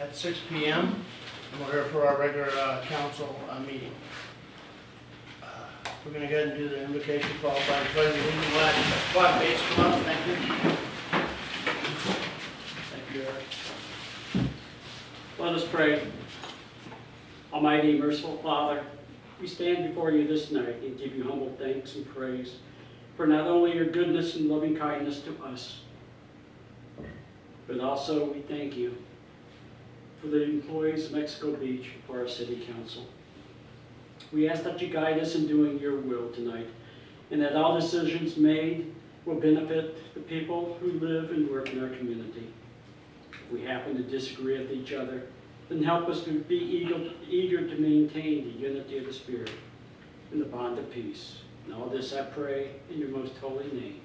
at 6 p.m. And we're here for our regular council meeting. We're going to go ahead and do the invocation followed by the pledge of allegiance. Flag base come up. Thank you. Thank you, Eric. Let us pray. Almighty, merciful Father, we stand before you this night and give you humble thanks and praise for not only your goodness and loving kindness to us, but also we thank you for the employees of Mexico Beach, for our city council. We ask that you guide us in doing your will tonight, and that all decisions made will benefit the people who live and work in our community. If we happen to disagree with each other, then help us to be eager to maintain the unity of the Spirit and the bond of peace. And all this I pray in your most holy name.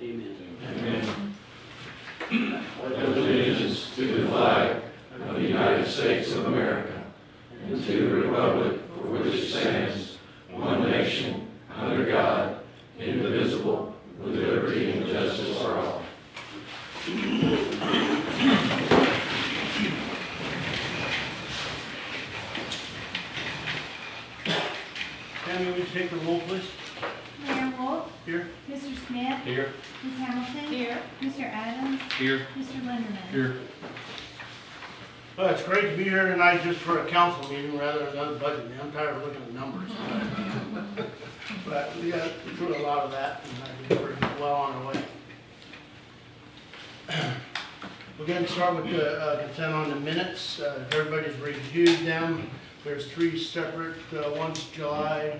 Amen. Amen. Pledge allegiance to the flag of the United States of America and to the republic for which it stands, one nation, under God, indivisible, with liberty and justice for all. Tammy, would you take the roll, please? Mayor Wolf. Here. Mr. Smith. Here. Ms. Hamilton. Here. Mr. Adams. Here. Mr. Linderman. Here. Well, it's great to be here tonight just for a council meeting rather than another budget meeting. I'm tired of looking at numbers. But we got through a lot of that, and I think we're well on our way. We're going to start with the consent on the minutes. If everybody's reviewed them, there's three separate ones, July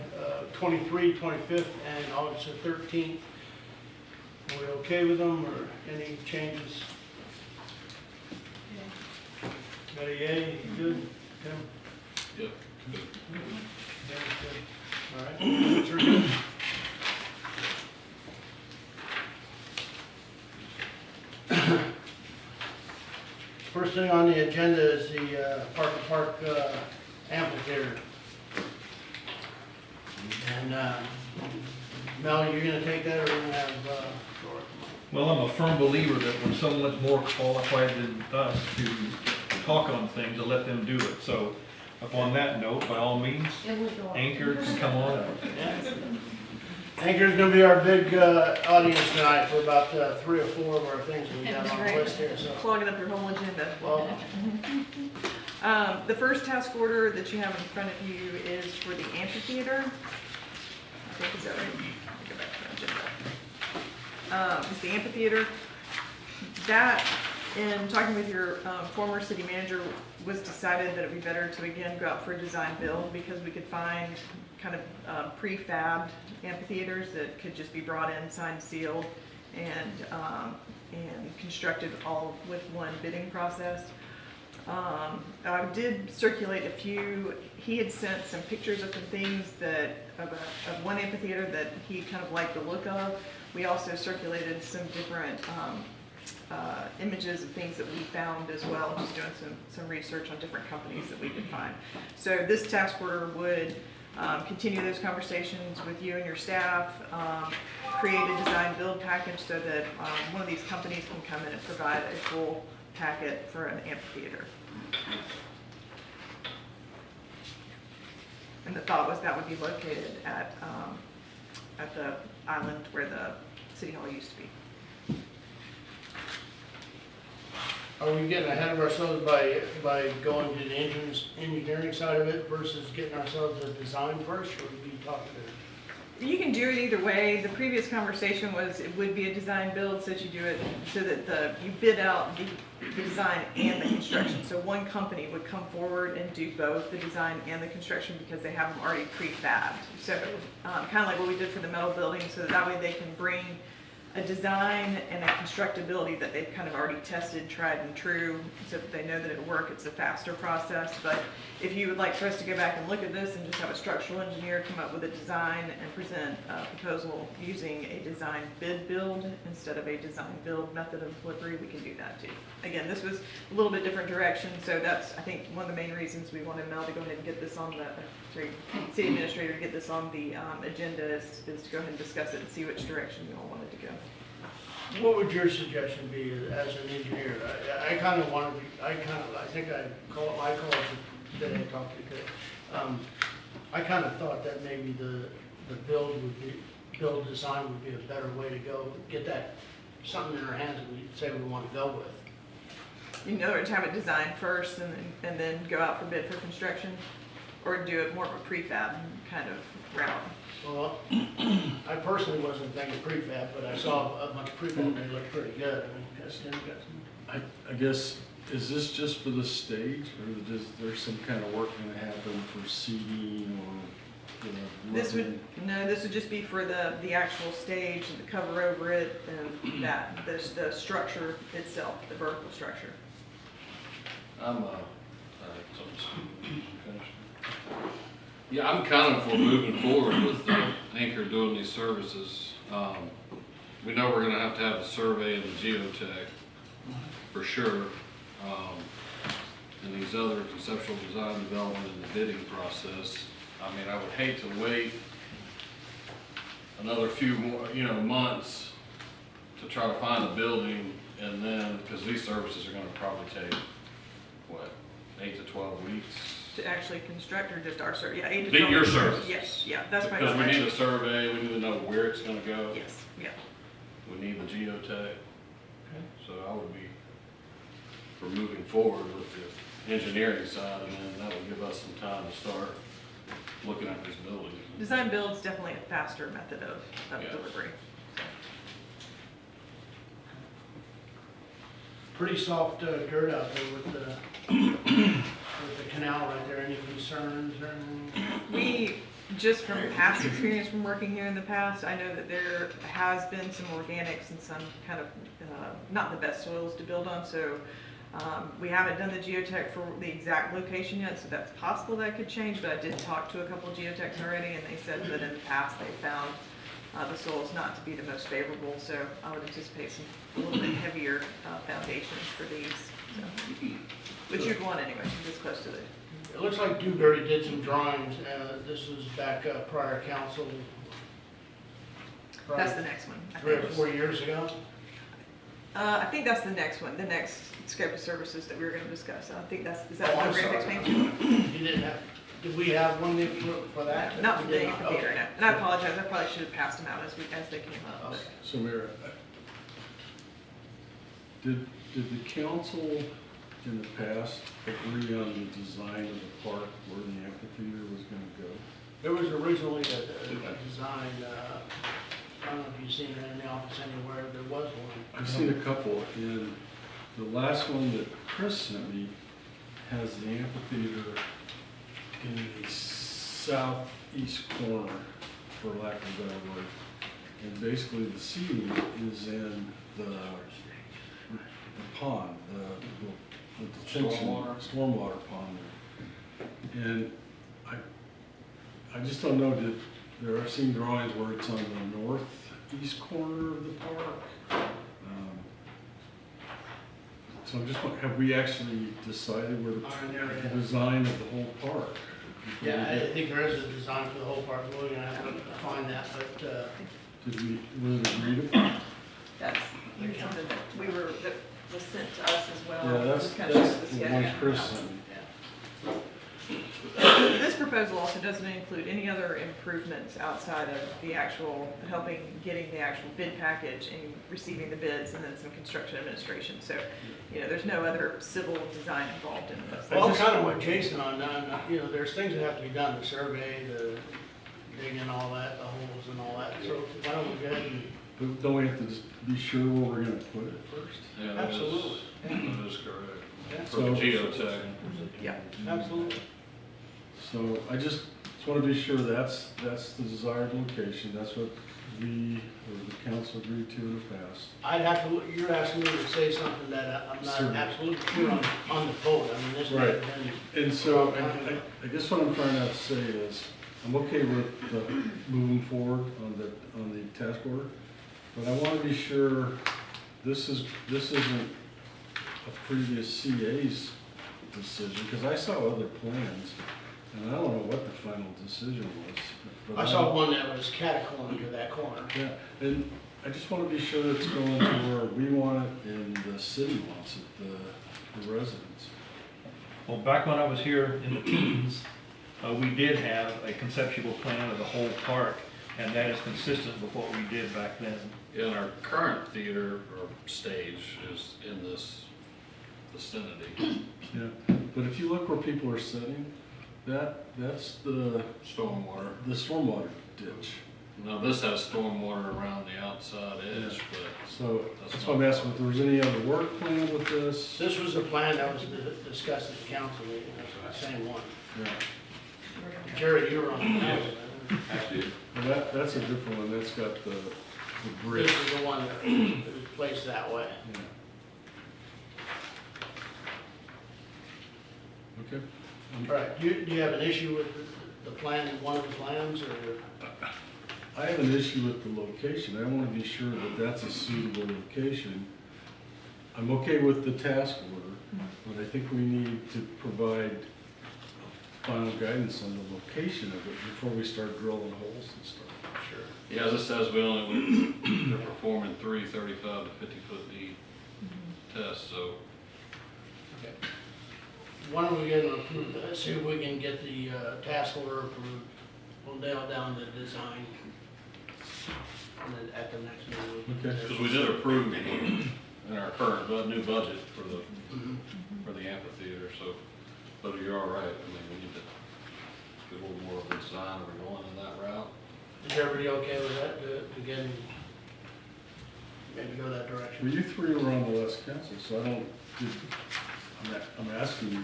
23, 25th, and August the 13th. Are we okay with them, or any changes? Got a yay? You good? Tim? Yep. Yeah, good. All right. Sure good. First thing on the agenda is the Park to Park amphitheater. And Mel, you're going to take that, or we're going to have Dora come on? Well, I'm a firm believer that when someone's more qualified than us to talk on things, to let them do it. So upon that note, by all means, Anchor can come on out. Anchor's going to be our big audience tonight for about 3 or 4 of our things that we have on the list here. So, Clogging up your whole agenda. well, The first task order that you have in front of you is for the amphitheater. I think, is that right? Let me go back to the agenda. It's the amphitheater. That, in talking with your former city manager, was decided that it'd be better to again go out for a design build because we could find kind of prefabbed amphitheaters that could just be brought in, signed, sealed, and constructed all with one bidding process. I did circulate a few. He had sent some pictures of some things that of one amphitheater that he kind of liked the look of. We also circulated some different images of things that we found as well, just doing some research on different companies that we could find. So this task order would continue those conversations with you and your staff, create a design build package so that one of these companies can come in and provide a full packet for an amphitheater. And the thought was that would be located at the island where the city hall used to be. are we getting ahead of ourselves by going to the engineering side of it versus getting ourselves a design first, or would we talk to them? You can do it either way. The previous conversation was it would be a design build, so that you do it so that you bid out the design and the construction. So one company would come forward and do both the design and the construction because they have them already prefabbed. So kind of like what we did for the metal building, so that way they can bring a design and a constructability that they've kind of already tested, tried and true, so that they know that it'll work. It's a faster process. But if you would like for us to go back and look at this and just have a structural engineer come up with a design and present a proposal using a design bid build instead of a design build method of delivery, we can do that too. Again, this was a little bit different direction, so that's, I think, one of the main reasons we wanted Mel to go ahead and get this on the, city administrator to get this on the agenda is to go ahead and discuss it and see which direction you all wanted to go. What would your suggestion be as an engineer? I kind of wanted to, I think I called today, I talked to Kate. I kind of thought that maybe the build design would be a better way to go, get that, something in our hands that we say we want to go with. In other words, have it designed first and then go out for bid for construction? Or do it more of a prefab kind of route? Well, I personally wasn't thinking prefab, but I saw a bunch of prefab and they looked pretty good. I mean, guess Tim got some. I guess, is this just for the stage, or is there some kind of work gonna happen for seating or, you know? This would just be for the actual stage, and the cover over it, and the structure itself, the vertical structure. Yeah, I'm kind of for moving forward with Anchor doing these services. We know we're gonna have to have a survey and a geotech, for sure. And these other conceptual design development and the bidding process. I mean, I would hate to wait another few more, months to try to find a building, and then, because these services are gonna probably take, what, 8 to 12 weeks? To actually construct, or just our service? Yeah, 8 to Be 12 your weeks. services. Yes, yeah, that's my. Because we need a survey, we need to know where it's gonna go. Yes, yeah. We need the geotech. So I would be for moving forward with the engineering side, and then that would give us some time to start looking at these buildings. Design build's definitely a faster method of Yeah. delivery. Pretty soft dirt out there with the canal right there. Any concerns or anything? We, just from past experience from working here in the past, I know that there has been some organics and some kind of, not the best soils to build on, so we haven't done the geotech for the exact location yet, so that's possible that could change, but I did talk to a couple of geotechs already, and they said that in the past they found the soils not to be the most favorable, so I would anticipate some a little bit heavier foundations for these, so. Which you'd want anyway, this close to the. It looks like Dewberry did some drawings. This was back prior council. That's the next one. I 3 or think. 4 years ago. I think that's the next one, the next scope of services that we were gonna discuss. I think is that Oh, what I'm we're gonna sorry. explain? You didn't have, did we have one for that? Not for We the did not. computer, Okay. no. And I apologize, I probably should have passed them out as they came up. Okay. So Mayor, did the council in the past agree on the design of the park where the amphitheater was gonna go? There was originally a design, I don't know if you've seen it in the office anywhere, there was one. I've seen a couple, and the last one that Chris sent me has the amphitheater in the southeast corner, for lack of a better word. And basically the seating is in the pond, the detention, stormwater pond there. And I just don't know, I've seen drawings where it's on the northeast corner of the park. So I'm just wondering, have we actually decided where the design of the whole park? Yeah, I think there is a design for the whole park, we're gonna have to find that, but, Was it agreed upon? That's something that was sent to us as well. Yeah, Just kind of that's the the one schedule. Chris sent me. This proposal also doesn't include any other improvements outside of the actual, getting the actual bid package and receiving the bids, and then some construction administration. So, there's no other civil design involved in this. well, kind of what Jason on, there's things that have to be done, the survey, the digging, all that, the holes and all that, so why don't we go ahead and. But don't we have to just be sure where we're gonna put it first? Yeah, that is- Absolutely. That is correct. Yeah. For the geotech. Yeah. Absolutely. So I just want to be sure that's the desired location, that's what we, or the council agreed to in the past. I'd have to, you're asking me to say something that I'm not Certainly. absolutely clear on the vote, I mean, this Right. has been. And so, I guess what I'm trying to say is, I'm okay with moving forward on the task order, but I want to be sure this isn't a previous CA's decision, because I saw other plans, and I don't know what the final decision was. but I saw one that was catacomb to that corner. Yeah, and I just want to be sure it's going to where we want it and the city wants it, the residents. Well, back when I was here in the teens, we did have a conceptual plan of the whole park, and that is consistent with what we did back then. Yeah, and our current theater or stage is in this vicinity. Yeah, but if you look where people are sitting, that's the Stormwater. stormwater ditch. Now, this has stormwater around the outside edge, but So that's why I'm asking if there was any other work planned with this. This was the plan that was discussed at the council meeting, that's the same one. Yeah. Jerry, you were on the council. Well, that's a different one, that's got the bridge. This is the one that was placed that way. Yeah. Okay. All right, do you have an issue with the plan, one of the plans, or? I have an issue with the location. I want to be sure that that's a suitable location. I'm okay with the task order, but I think we need to provide final guidance on the location of it before we start drilling holes and stuff. Sure. yeah, this says they're performing 3 35 to 50 foot deep tests, so. Okay. When are we gonna approve that? See if we can get the task order approved. We'll nail down the design. And then at the next meeting. Okay. Because we did approve in our current new budget for the Mhm. amphitheater, so, but you're all right. I mean, we need to get a little more of a design, we're going in that route. Is everybody okay with that, to get, maybe go that Well, direction? you three were on the last council, so I don't, I'm asking you,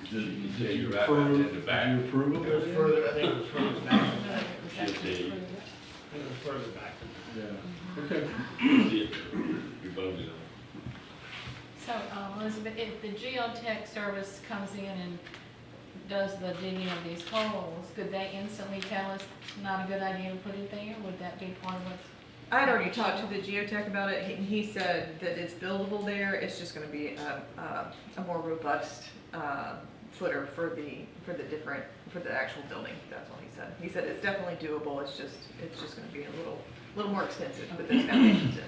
did you approve, did you approve It was it? further, I think it was further back than that. I think it was further back than Yeah, okay. So, Elizabeth, if the geotech service comes in and does the digging of these holes, could they instantly tell us not a good idea to put it there? Would that be part of what's? I had already talked to the geotech about it, he said that it's buildable there, it's just gonna be a more robust, footer for the actual building, that's all he said. He said it's definitely doable, it's just gonna be a little more expensive to put those foundations in.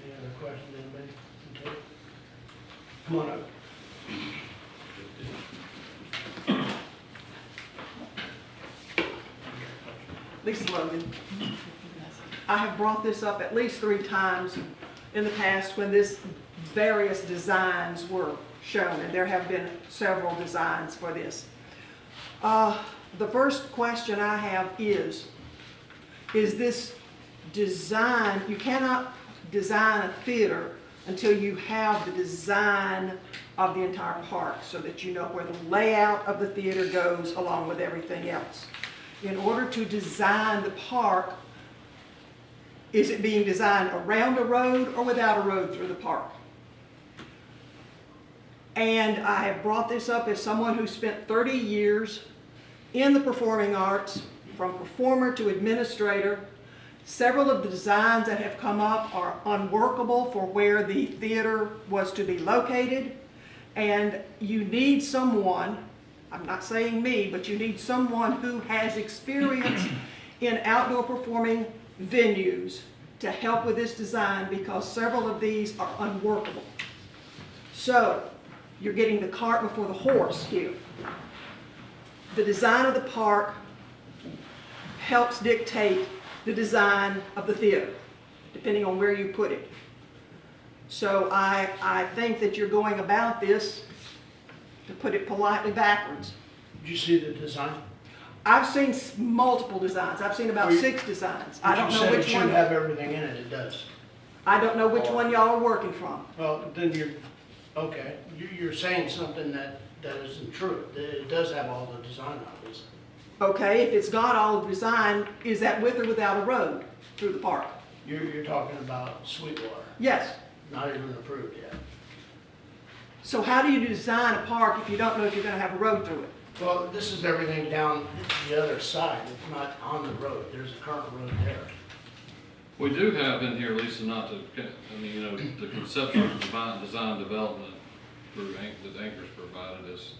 Any other questions, anybody? Okay. Come on up. Lisa Logan. I have brought this up at least 3 times in the past when this various designs were shown, and there have been several designs for this. The first question I have is this design, you cannot design a theater until you have the design of the entire park so that you know where the layout of the theater goes along with everything else. In order to design the park, is it being designed around a road or without a road through the park? And I have brought this up as someone who spent 30 years in the performing arts, from performer to administrator. Several of the designs that have come up are unworkable for where the theater was to be located. And you need someone, I'm not saying me, but you need someone who has experience in outdoor performing venues to help with this design, because several of these are unworkable. So you're getting the cart before the horse here. The design of the park helps dictate the design of the theater, depending on where you put it. So I think that you're going about this, to put it politely, backwards. Did you see the design? I've seen multiple designs. I've seen about Well, you- 6 designs. I don't You know said which it should one. have everything in it, it does. I don't know which one y'all are working from. Well, then you're, okay, you're saying something that isn't true. It does have all the design obviously. Okay, if it's got all the design, is that with or without a road through the park? You're talking about Sweetwater, Yes. not even approved yet. So how do you design a park if you don't know if you're gonna have a road through it? Well, this is everything down the other side. It's not on the road. There's a current road there. We do have in here, Lisa, not to, I mean, you know, the conceptual design development through that Anchor's provided us.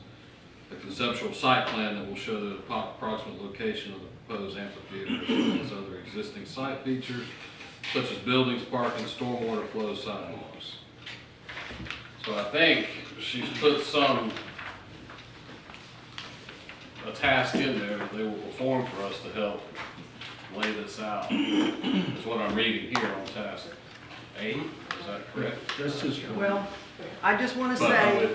a conceptual site plan that will show the approximate location of the proposed amphitheater as well as other existing site features such as buildings, parking, stormwater flow, sidewalks. So I think she's put a task in there that they will perform for us to help lay this out. Is what I'm reading here on task 8, is that correct? That's just, Well, I just want to But I'm say,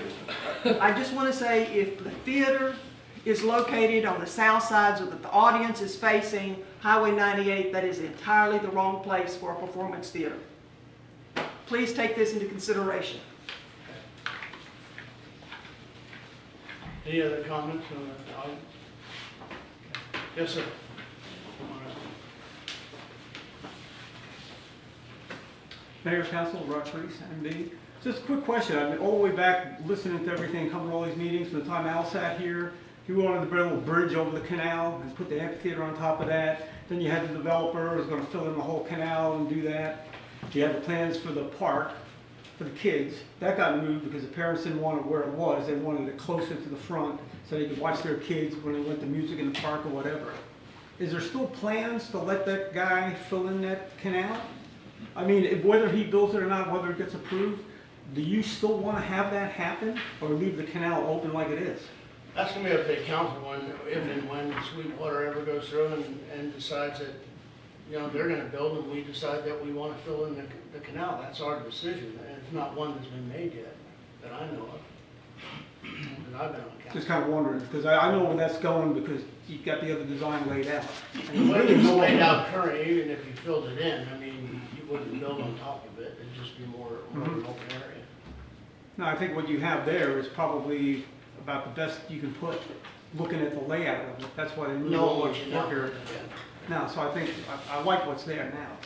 with I just want to say, if the theater is located on the south side so that the audience is facing Highway 98, that is entirely the wrong place for a performance theater. Please take this into consideration. Any other comments on the audience? Yes, sir. Mayor, Council, Rock Priest, MD. Just a quick question. I've been all the way back listening to everything, coming to all these meetings from the time Al sat here. He wanted to build a bridge over the canal and put the amphitheater on top of that. Then you had the developer who was going to fill in the whole canal and do that. You had the plans for the park for the kids. That got moved because the parents didn't want it where it was. They wanted it closer to the front so they could watch their kids when they went to music in the park or whatever. Is there still plans to let that guy fill in that canal? I mean, whether he builds it or not, whether it gets approved, do you still want to have that happen or leave the canal open like it is? That's gonna be up to the council when, if and when Sweetwater ever goes through and decides that, you know, they're gonna build and we decide that we wanna fill in the canal. That's our decision, and it's not one that's been made yet, that I know of. That I've been on council. Just kind of wondering, because I know where that's going because you've got the other design laid out. And Well, really it's no- laid out currently, even if you filled it in, I mean, you wouldn't build on top of it, it'd just be more of an open area. No, I think what you have there is probably about the best you can put, looking at the layout of it. That's why they moved Know all what the you know. work area. No, so I think, I like what's there now.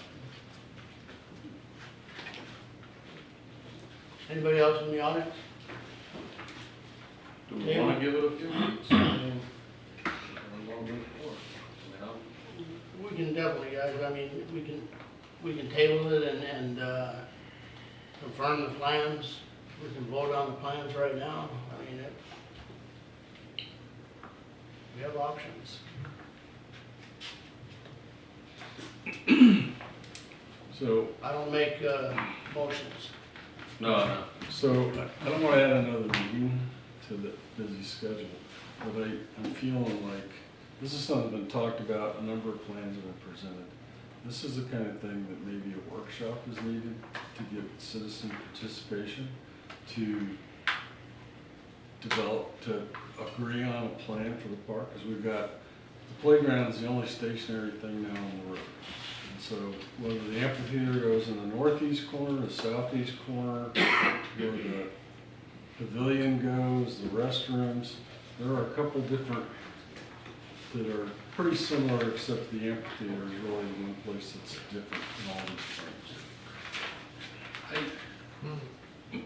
Anybody else in the audience? Do we want to give it a few weeks? I mean, we're gonna move forward. I mean, We can definitely, guys, I mean, we can table it and confirm the plans. We can vote on the plans right now. I mean, we have options. so, I don't make motions. No. so I don't want to add another meeting to the busy schedule, but I'm feeling like this is something that's been talked about, a number of plans have been presented. This is the kind of thing that maybe a workshop is needed to get citizen participation, to develop, to agree on a plan for the park, because we've got, the playground is the only stationary thing now on the road. And so whether the amphitheater goes in the northeast corner, the southeast corner, where the pavilion goes, the restrooms, there are a couple different that are pretty similar, except the amphitheater is really the one place that's different in all these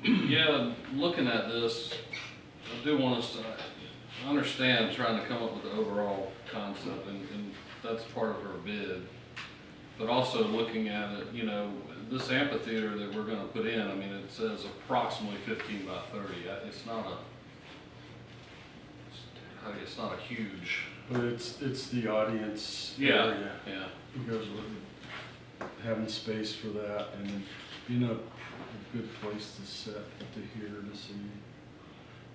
things. Yeah, looking at this, I do want us to understand trying to come up with the overall concept, and that's part of our bid. But also looking at it, you know, this amphitheater that we're gonna put in, I mean, it says approximately 15 by 30. It's not a huge. But it's the audience Yeah, area. yeah. It goes with having space for that, and then being a good place to sit, to hear, to see.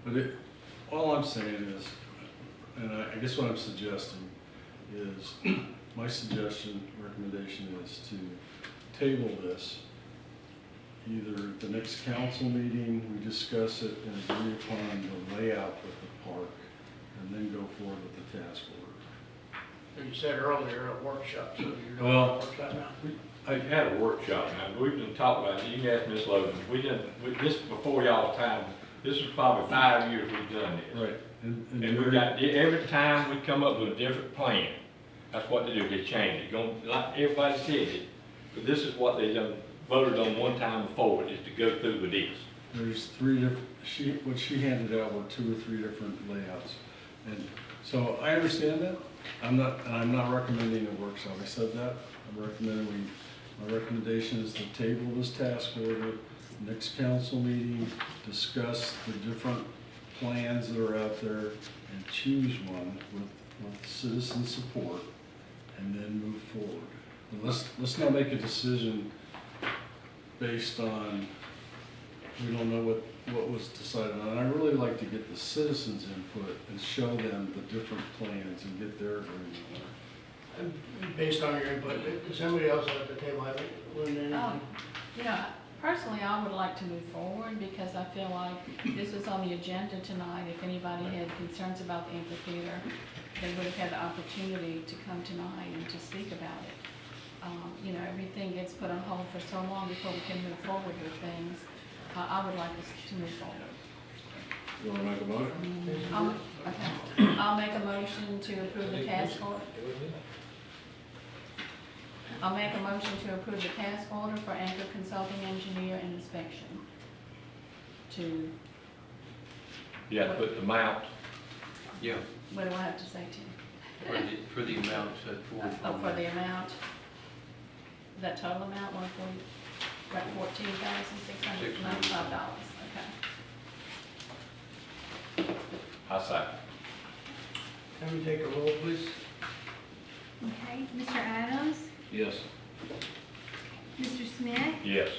But all I'm saying is, and I guess what I'm suggesting is, my recommendation is to table this. Either at the next council meeting, we discuss it and agree upon the layout of the park, and then go forward with the task order. And you said earlier, a workshop, so you're doing Well, a workshop now. I've had a workshop now, we've been talking about it, you can ask Ms. Logan, this before y'all's time, this is probably 5 years we've done this. Right. And we got, every time we come up with a different plan, that's what they do, they change it, like everybody said it, but this is what they done voted on one time before, is to go through with this. There's 3 different, what she handed out were 2 or 3 different layouts. And so I understand that. I'm not recommending a workshop. I said that. My recommendation is to table this task order, next council meeting, discuss the different plans that are out there and choose one with citizen support and then move forward. And let's not make a decision based on, we don't know what was decided on. I really like to get the citizens' input and show them the different plans and get their agreement on it. And based on your input, does somebody else at the table have anything? You know, personally, I would like to move forward because I feel like this was on the agenda tonight. If anybody had concerns about the amphitheater, they would have had the opportunity to come tonight and to speak about it. You know, everything gets put on hold for so long before we can move forward with things. I would like us to move forward. You wanna make a motion? Okay. I'll make a motion to approve the task order. I'll make a motion to approve the task order for Anchor Consulting Engineer and Inspection. To, You have to put the amount. Yeah. what do I have to say, Tim? For the amount set forth. Oh, for the amount, that total amount, like $14,695, okay. I second. Can we take a roll, please? Okay, Mr. Adams, Yes. Mr. Smith, Yes.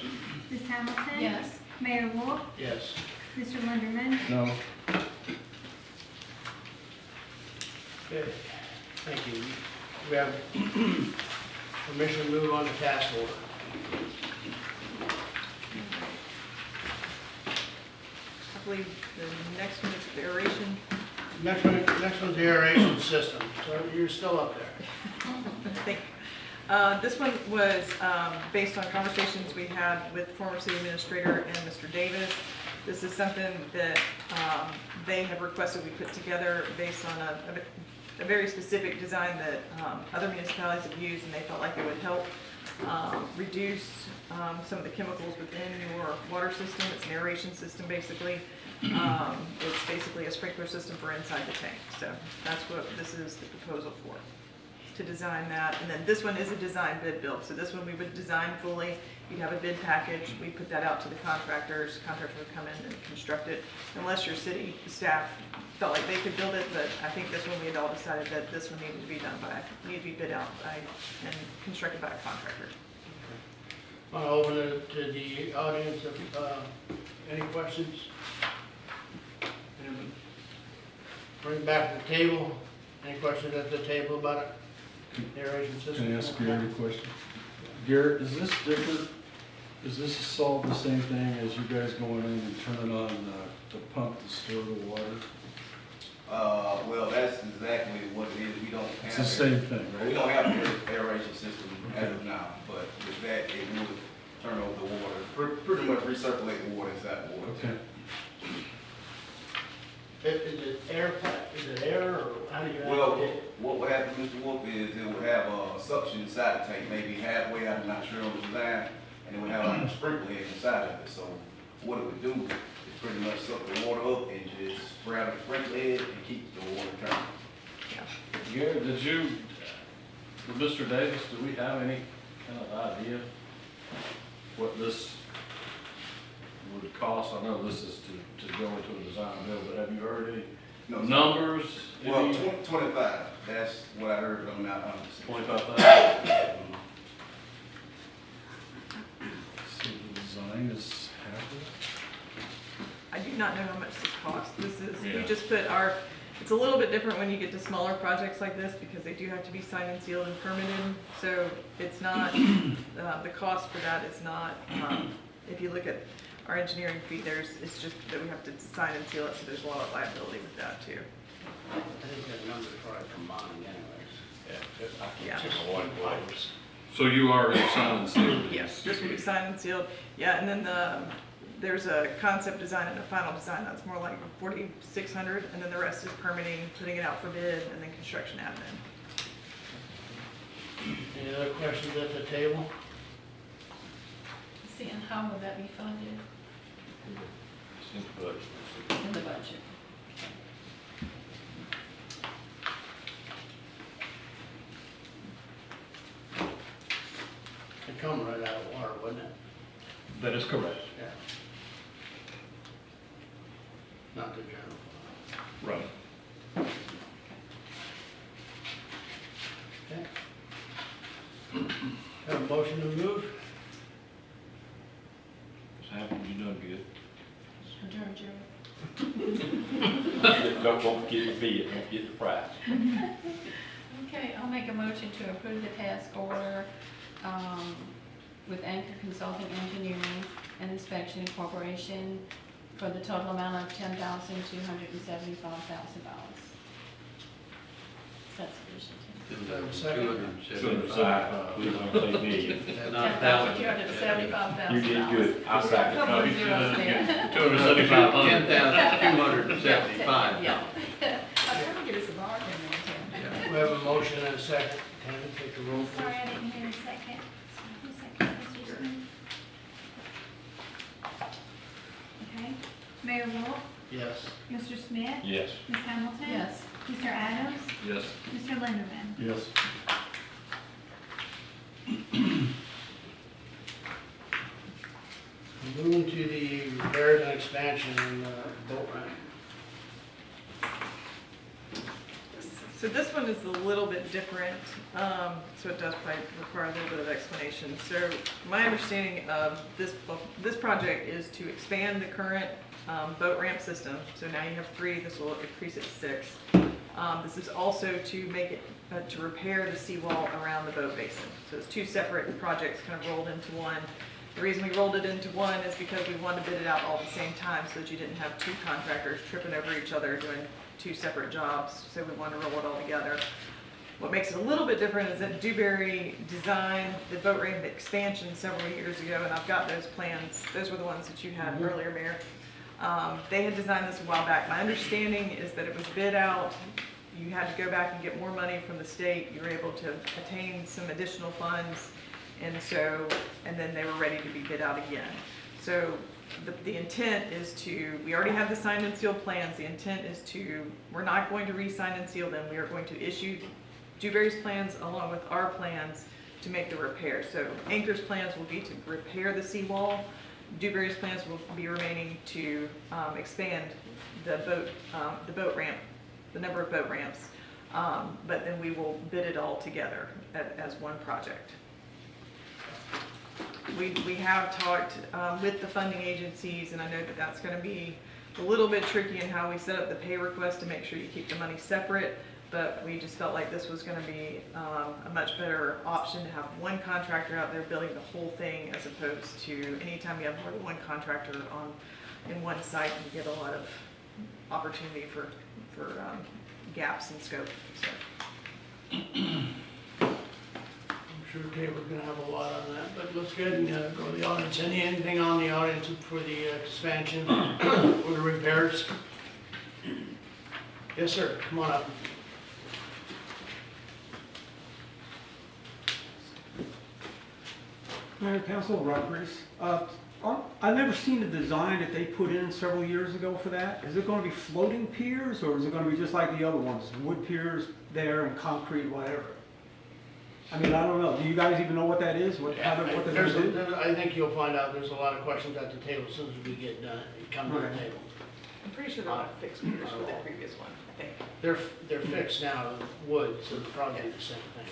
Ms. Hamilton. Yes, Mayor Wolf, Yes. Mr. Linderman. No, Okay, thank you. We have permission to move on to task order. I believe the next one is the aeration. Next one's the aeration system, so you're still up there. Thank you. This one was based on conversations we had with former city administrator and Mr. Davis. This is something that they have requested we put together based on a very specific design that other municipalities have used, and they felt like it would help reduce some of the chemicals within your water system. It's an aeration system, basically. It's basically a sprinkler system for inside the tank. So that's what this is the proposal for, to design that. And then this one is a design bid build. So this one we would design fully. You'd have a bid package. We put that out to the contractors. Contractors would come in and construct it, unless your city staff felt like they could build it. But I think this one we had all decided that this one needed to be bid out by and constructed by a contractor. Want to open it to the audience, any questions? Anyone? Bring it back to the table. Any questions at the table about it? Aeration system? can I ask Gary a question? Garrett, is this different? Does this solve the same thing as you guys going in and turning on the pump to store the water? Well, that's exactly what it is. We don't have. It's the same thing, We right? don't have an aeration system as of now, but with that, it would turn over the water, pretty much recirculate the water inside the water. Okay. Is it air, is it air, or how do you? Well, what would happen, Mr. Wolf, is it would have a suction inside the tank, maybe halfway, I'm not sure on the design, and it would have like a sprinkler head inside of it. So what it would do is pretty much suck the water up and just spray out the sprinkler head and keep the water turning. Gary, did you, with Mr. Davis, do we have any kind of idea what this would cost? I know this is to go into a design build, but have you heard any No, numbers? Well, Any 25, that's what I heard on that. 25,000? So the design is half of it? I do not know how much this costs. This is, we Yeah. just put our, it's a little bit different when you get to smaller projects like this because they do have to be signed and sealed and permitted. So it's not, the cost for that is not, if you look at our engineering fee, it's just that we have to sign and seal it, so there's a lot of liability with that too. I think that number's probably combined anyways. Yeah. Just one pipes. So you already signed and sealed? Yes, this will be signed and sealed. Yeah, and then there's a concept design and a final design that's more like 4,600, and then the rest is permitting, putting it out for bid, and then construction admin. Any other questions at the table? see, and how would that be funded in the budget? It'd come right out of water, wouldn't it? That is correct. Yeah. not the general fund. Right. Okay. Have a motion to move? Just happens you done good. Adjourn, Jerry. Don't forget the bid, don't forget the price. Okay, I'll make a motion to approve the task order with Anchor Consulting Engineering and Inspection Corporation for the total amount of $10,275,000. Is that sufficient? $275, we don't say million. $10,275,000. You did good, I second. Couple of zeros there. $275,275. Yeah. I'm trying to get us a bargain there, Tim. We have a motion and a second. Tammy, take the roll, Sorry, please. I didn't hear a second. Who's second, Mr. Smith? Okay. Mayor Wolf, Yes. Mr. Smith, Yes. Ms. Hamilton. Yes. Mr. Adams, Yes. Mr. Linderman. Yes. Moving to the repairs and expansion in boat ramp. So this one is a little bit different, so it does probably require a little bit of explanation. So my understanding of this project is to expand the current boat ramp system. So now you have 3, this will increase it to 6. This is also to make it, to repair the seawall around the boat basin. So it's 2 separate projects kind of rolled into one. The reason we rolled it into one is because we wanted to bid it out all at the same time so that you didn't have 2 contractors tripping over each other doing 2 separate jobs, so we wanted to roll it all together. What makes it a little bit different is that Dewberry designed the boat ramp expansion several years ago, and I've got those plans. Those were the ones that you had earlier, Mayor. They had designed this a while back. My understanding is that it was bid out. You had to go back and get more money from the state. You were able to attain some additional funds, and then they were ready to be bid out again. So the intent is we already have the signed and sealed plans. The intent is we're not going to re-sign and seal them. We are going to issue Dewberry's plans along with our plans to make the repair. So Anchor's plans will be to repair the seawall. Dewberry's plans will be remaining to expand the boat ramp, the number of boat ramps. But then we will bid it all together as one project. We have talked with the funding agencies, and I know that that's going to be a little bit tricky in how we set up the pay request to make sure you keep the money separate, but we just felt like this was going to be a much better option to have one contractor out there building the whole thing as opposed to anytime you have more than one contractor in one site, you get a lot of opportunity for gaps in scope. So. I'm sure Taylor's gonna have a lot on that, but let's go ahead and go to the audience. Anything on the audience for the expansion or the repairs? Yes, sir, come on up. Mayor, Council, Rob Reese. I've never seen the design that they put in several years ago for that. Is it going to be floating piers, or is it going to be just like the other ones, wood piers there and concrete, whatever? I mean, I don't know. Do you guys even know what that is? What they're going to do? I think you'll find out there's a lot of questions at the table as soon as we get done, come to the Right. table. I'm pretty sure they're not fixed piers for the previous one, I think. They're fixed now, wood, so they'll probably do the same thing,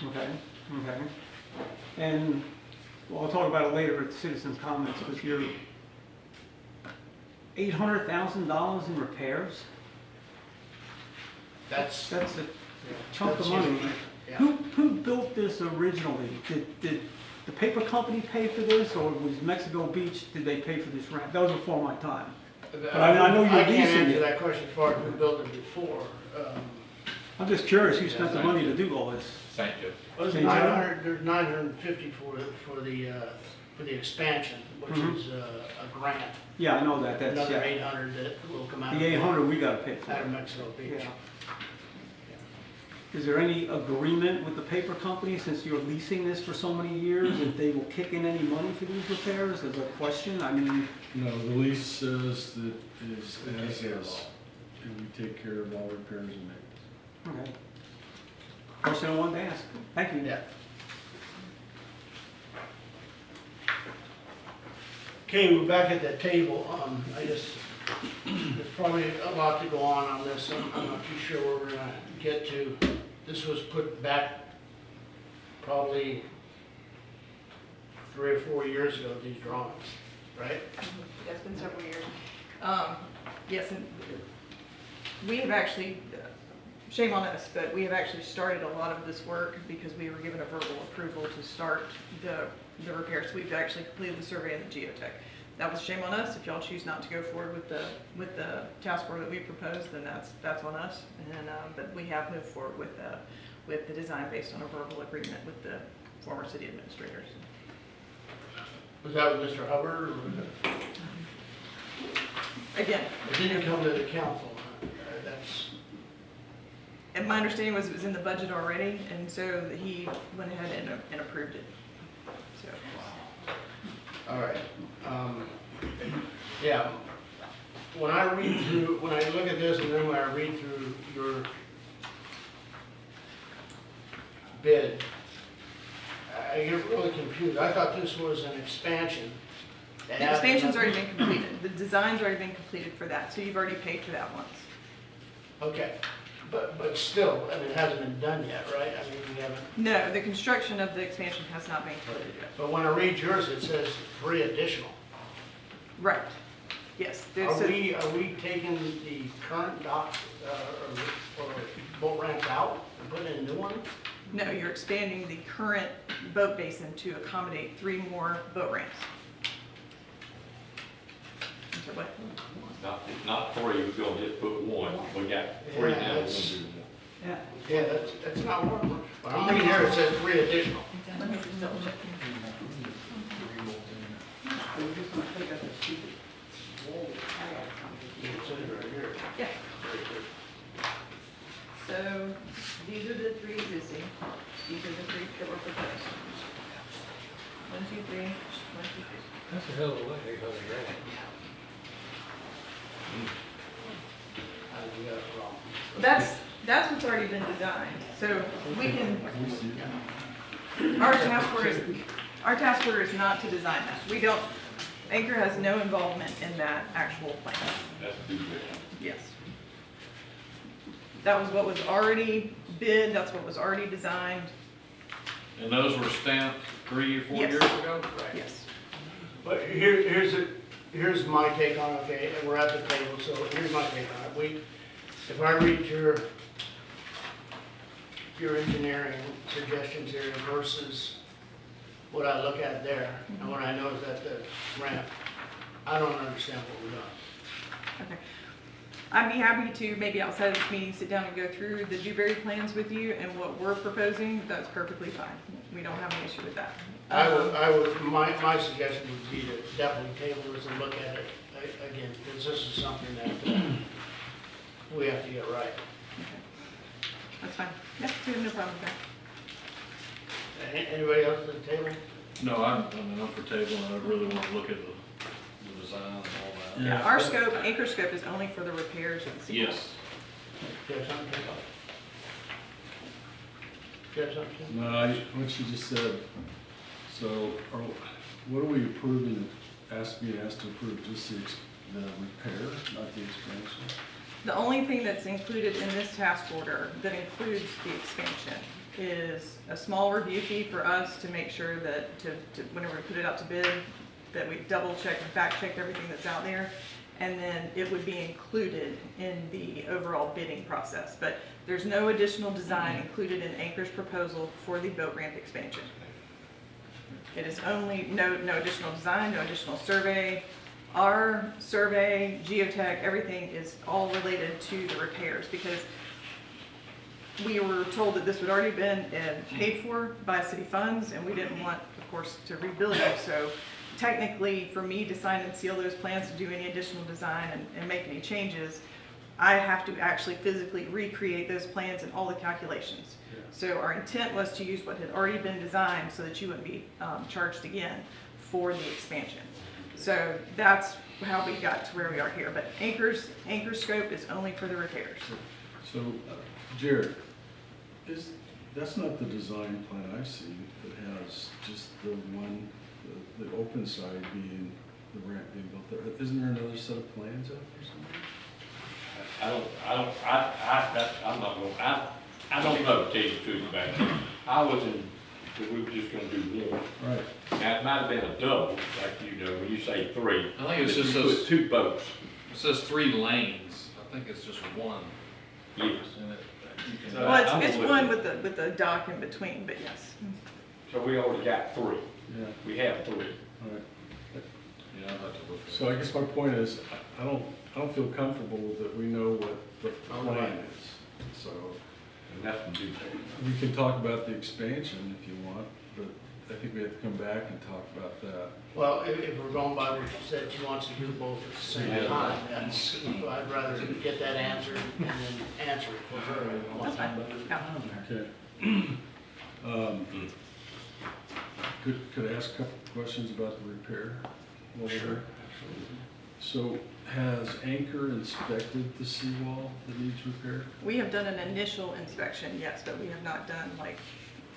I would imagine. Okay, okay. And, well, I'll talk about it later at the citizens' comments, but you're $800,000 in repairs? That's a chunk of that's money. huge. Yeah. Who built this originally? Did the paper company pay for this, or was Mexico Beach, did they pay for this ramp? That was before my time. But I know you're I can't leasing answer it. that question as far as who built it before. I'm just curious who spent the money to do all this. Thank you. There's St. Joe? 900, there's 950 for the expansion, which Mhm. is a grant. Yeah, I know that, that's, Another yeah. 800 that will come out. The 800 we gotta pay for. Out of Mexico Beach. Yeah. Is there any agreement with the paper company, since you're leasing this for so many years, that they will kick in any money for these repairs? Is a question, I mean, No, the lease says that is as is, and we take care of all repairs and maintenance. okay. Question I wanted to ask. Thank you. Yeah. Okay, we're back at that table. There's probably a lot to go on this. I'm not too sure where we're gonna get to. This was put back probably 3 or 4 years ago, these drawings, right? That's been several years. Yes, and we have actually, shame on us, but we have actually started a lot of this work because we were given a verbal approval to start the repairs. We've actually completed the survey and the geotech. That was shame on us. If y'all choose not to go forward with the task order that we proposed, then that's on us. And, but we have moved forward with the design based on a verbal agreement with the former city administrators. Was that with Mr. Hubbard, or was Again, it didn't come to the council? That's, and my understanding was it was in the budget already, and so he went ahead and approved it. So, all right. Yeah, when I look at this and then when I read through your bid, I get really confused. I thought this was an expansion. the expansion's already been completed. The design's already been completed for that, so you've already paid for that once. Okay, but still, I mean, it hasn't been done yet, right? I mean, we haven't, No, the construction of the expansion has not been completed yet. but when I read yours, it says 3 additional. Right. Yes. Are we taking the current dock, or boat ramps out and putting in new ones? No, you're expanding the current boat basin to accommodate 3 more boat ramps. So what? Not 3, we're gonna just put 1. We got 3 Yeah, now, we're gonna that's- do 1. Yeah. Yeah, that's not what I'm reading here, it says 3 additional. Let me just double check. It's in right here. Yeah. So these are the 3 existing. These are the 3 that were proposed. 1, 2, 3. 1, 2, 3. That's a hell of a lot, $800 You got it wrong. That's what's already been designed. So we can, our task order is not to design that. We don't, Anchor has no involvement in that actual plan. That's too bad. Yes. That was what was already bid, that's what was already designed. And those were stamped 3 or 4 Yes. years ago? Yes. But here's my take on it, okay, and we're at the table, so here's my take on it. If I read your engineering suggestions here versus what I look at there, and what I know is at the ramp, I don't understand what we're doing. Okay. I'd be happy to, maybe outside of this meeting, sit down and go through the Dewberry plans with you and what we're proposing. That's perfectly fine. We don't have an issue with that. My suggestion would be to definitely table this and look at it again, because this is something that we have to get right. Okay. That's fine. Yes, we have no problem with that. Anybody else at the table? No, I'm for table, and I really want to look at the design and all that. Yeah, our scope, Anchor scope is only for the repairs of the seawall. Yes. Do you have something to say? Do you have something? No, what she just said, so, what are we approving, being asked to approve, just the repair, not the expansion? The only thing that's included in this task order that includes the expansion is a small review fee for us to make sure that, whenever we put it out to bid, that we double check and fact check everything that's out there. And then it would be included in the overall bidding process. But there's no additional design included in Anchor's proposal for the boat ramp expansion. It is only, no additional design, no additional survey. Our survey, geotech, everything is all related to the repairs because we were told that this had already been paid for by city funds and we didn't want, of course, to rebuild it. So technically, for me to sign and seal those plans to do any additional design and make any changes, I have to actually physically recreate those plans and all the calculations. Yeah. So our intent was to use what had already been designed so that you wouldn't be charged again for the expansion. So that's how we got to where we are here. But Anchor's scope is only for the repairs. So, Jared, that's not the design plan I've seen that has just the one, the open side being the ramp being built there. Isn't there another set of plans out there somewhere? I don't know, to tell you the truth about it. I was in, we were just gonna do one. Right. Now, it might have been a double, like you know, when you say three. I think it's but just you those- put two boats. It says 3 lanes, I think it's just one. Yes. And it, you can- So- Well, I'm it's gonna one look with the dock in between, but yes. So we already got three. Yeah, We have three. all right. Yeah, I'd have to look at it. So I guess my point is, I don't feel comfortable that we know what the plan is. So And that's from Duke. we can talk about the expansion if you want, but I think we have to come back and talk about that. Well, if we're going by what you said, she wants to do both at the same Yeah. time, that's, I'd rather get that answered and then answer it for her at one That's fine. time. Yeah. Okay. Could I ask a couple questions about the repair? while we're here? So has Anchor inspected the seawall that needs repair? We have done an initial inspection, yes, but we have not done like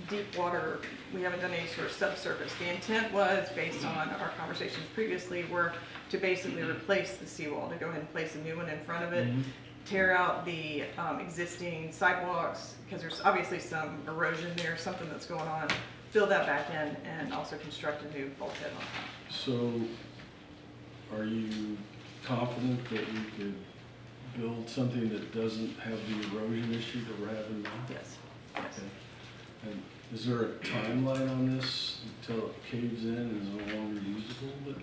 deep water, we haven't done any sort of subsurface. The intent was, based on our conversations previously, were to basically replace the seawall, to go ahead and place a new one in front of it, tear out the existing sidewalks, because there's obviously some erosion there, something that's going on, fill that back in, and also construct a new bulkhead on top. So are you confident that we could build something that doesn't have the erosion issue that we're having now? Yes, yes. Okay. And is there a timeline on this until it caves in and is no longer usable?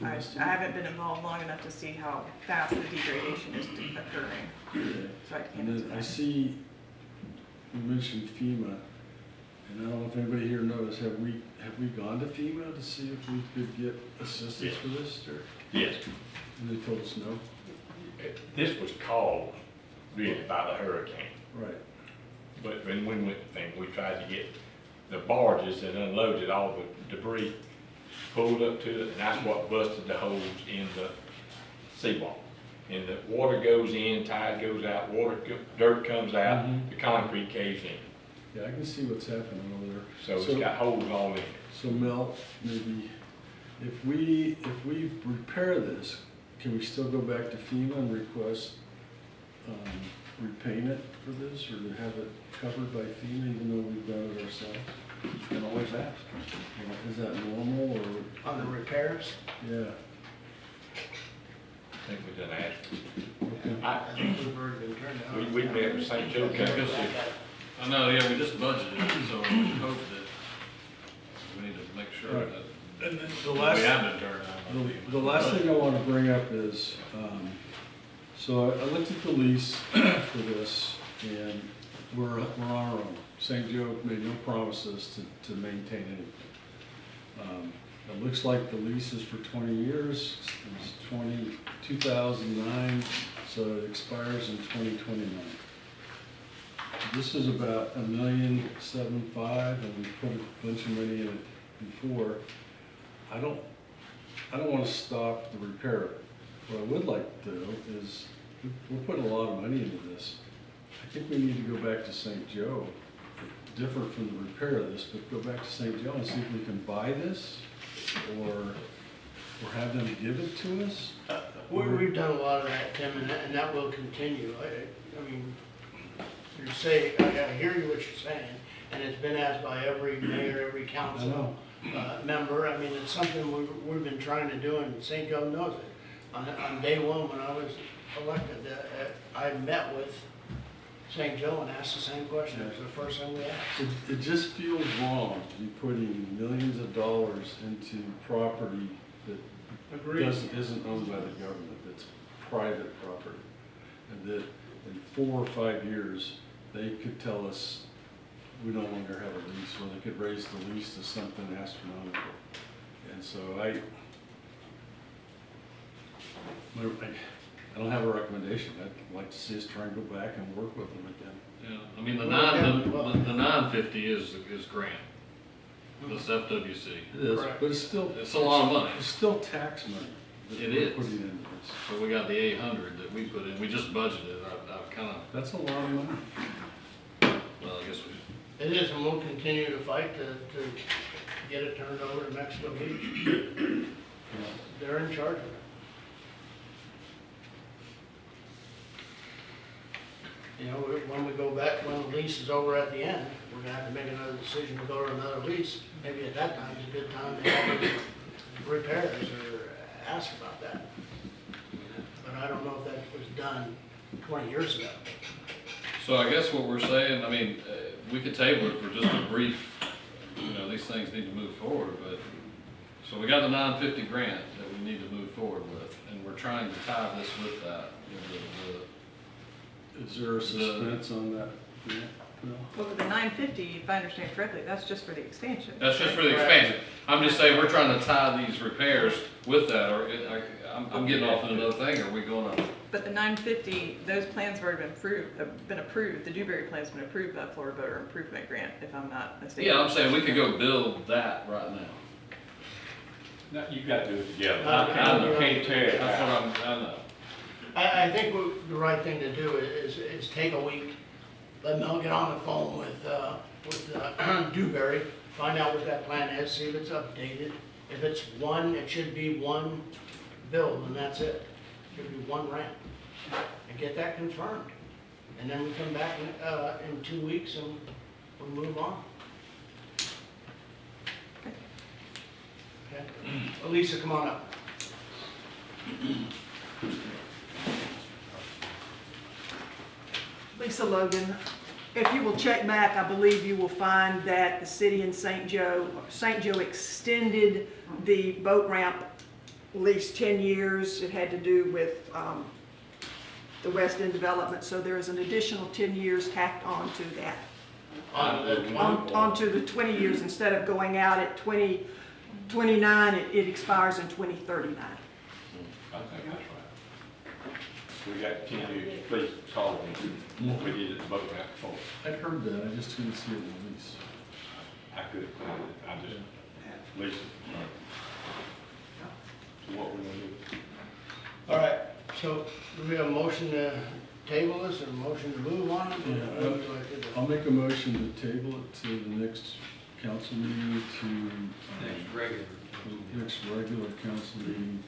I haven't been involved long enough to see how fast the degradation is occurring, Okay. so I can't And answer then I that. see you mentioned FEMA, and I don't know if anybody here knows, have we gone to FEMA to see if we could get assistance for this? Or- Yes. And they told us no? This was caused really by the hurricane. Right. But when we went, we tried to get the barges that unloaded all the debris pulled up to it, and that's what busted the holes in the seawall. And the water goes in, tide goes out, dirt comes out, the concrete caves in. Yeah, I can see what's happening over there. So it's got holes all in it. So Mel, maybe, if we repair this, can we still go back to FEMA and request repayment for this, or to have it covered by FEMA even though we've done it ourselves? You can always ask. Is that normal, or? On the repairs, Yeah. I think we done asked. Okay. I think we've already been turned down. We met with St. Joe Okay, County. good. I know, yeah, we just budgeted, so we hope that we need to make sure Right. that And then the we last, have been turned down. the last thing I want to bring up is, so I looked at the lease for this, and we're on our own. St. Joe made no promises to maintain anything. It looks like the lease is for 20 years, it's 2009, so it expires in 2029. This is about $1,750,000, and we put a bunch of money in it before. I don't want to stop the repair. What I would like to do is, we're putting a lot of money into this. I think we need to go back to St. Joe, different from the repair of this, but go back to St. Joe and see if we can buy this, or have them give it to us. We've done a lot of that, Tim, and that will continue. I mean, you say, I hear you what you're saying, and it's been asked by every mayor, every council member. I mean, it's something we've been trying to do, and St. Joe knows it. On day one, when I was elected, I met with St. Joe and asked the same question. It was the first thing we asked. It just feels wrong to be putting millions of dollars into property that isn't owned by the government, that's private property. And that in 4 or 5 years, they could tell us we no longer have a lease, or they could raise the lease to something astronomical. And so I don't have a recommendation. I'd like to see us try and go back and work with them again. Yeah, I mean, the Well, 950 is grant, this FWC. It is, Correct. but it's still. It's a lot of money. It's still tax money. that It we're is. Putting into this. So we got the 800 that we put in, we just budgeted, I kind of, That's a lot of money. well, I guess we, It is, and we'll continue to fight to get it turned over to Mexico Beach. They're in charge of it. You know, when we go back, when the lease is over at the end, we're gonna have to make another decision to go to another lease. Maybe at that time is a good time to have repairs or ask about that. But I don't know if that was done 20 years ago. So I guess what we're saying, I mean, we could table it for just a brief, you know, these things need to move forward, but, so we got the 950 grant that we need to move forward with, and we're trying to tie this with that. You know, Is there a suspense on that? Yeah, no? Well, with the 950, if I understand correctly, that's just for the expansion. That's just for the expansion. I'm just saying, we're trying to tie these repairs with that, or I'm getting off on another thing, are we going to? But the 950, those plans have already been approved. The Dewberry plan's been approved by Florida Voter Improvement Grant, if I'm not mistaken. Yeah, I'm saying we could go build that right now. No, you got to do it together. I know. Can't tear it That's out. what I know. I think the right thing to do is take a week, let Mel get on the phone with Dewberry, find out what that plan is, see if it's updated. If it's one, it should be one build, and that's it. It should be one ramp. And get that confirmed. And then we come back in 2 weeks and we move on. Okay? Elisa, come on up. Lisa Logan. If you will check back, I believe you will find that the city in St. Joe extended the boat ramp at least 10 years. It had to do with the West End development, so there is an additional 10 years tacked onto that. Onto the 20 years, instead of going out at 2029, it expires in 2039. I think that's right. We got 10 years, please call me, what we did at the boat ramp before. I'd heard that, I just couldn't see it in the lease. I could, I just, Lisa. So what we're gonna do? All right, so do we have a motion to table this or a motion to move on it? Yeah, What would you like to do? I'll make a motion to table it to the next council meeting next regular council meeting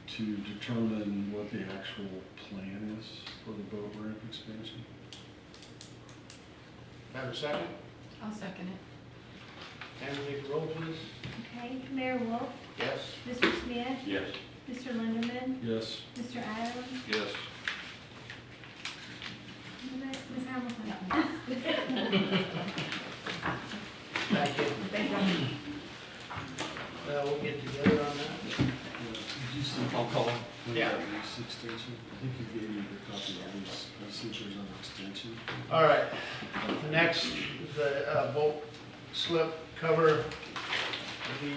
to determine what the actual plan is for the boat ramp expansion. Have a second? I'll second it. Tammy, take the roll, please. Okay, Mayor Wolf, Yes. Mr. Smith, Yes. Mr. Linderman, Yes. Mr. Adams, Yes. Ms. Hamilton. Thank you. We'll get together on that. Did you see? I'll call. Yeah. Lease extension? I think you gave me the copy of the lease. I see there's an extension. All right, the next is the boat slip cover, the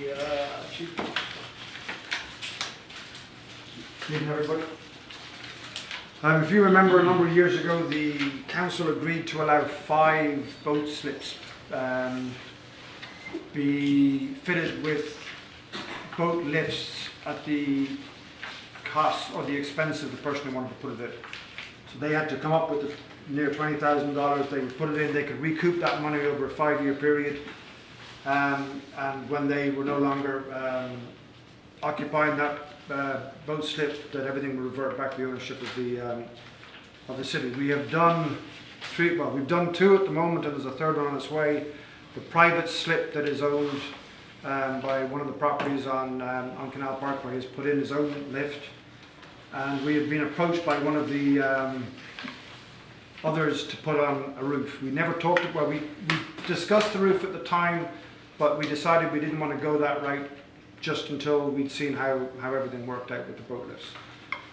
chief. Good evening, everybody. If you remember, a number of years ago, the council agreed to allow 5 boat slips be fitted with boat lifts at the cost or the expense of the person who wanted to put it in. So they had to come up with near $20,000. They would put it in. They could recoup that money over a 5-year period. And when they were no longer occupying that boat slip, that everything would revert back to the ownership of the city. We have done 3. Well, we've done 2 at the moment, and there's a 3rd one on its way. The private slip that is owned by one of the properties on Canal Parkway has put in his own lift, and we have been approached by one of the others to put on a roof. We never talked about. We discussed the roof at the time, but we decided we didn't want to go that route just until we'd seen how everything worked out with the boat lifts.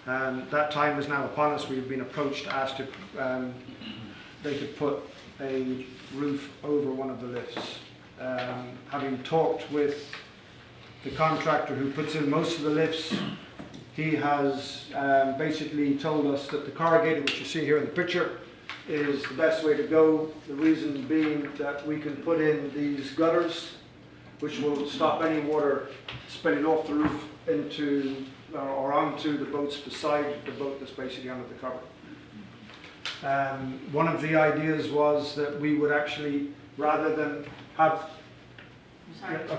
That time is now upon us. We've been approached, asked if they could put a roof over one of the lifts. Having talked with the contractor who puts in most of the lifts, he has basically told us that the corrugated, which you see here in the picture, is the best way to go. The reason being that we can put in these gutters, which will stop any water spilling off the roof into or onto the boats beside the boat that's basically under the cover. One of the ideas was that we would actually, rather than have,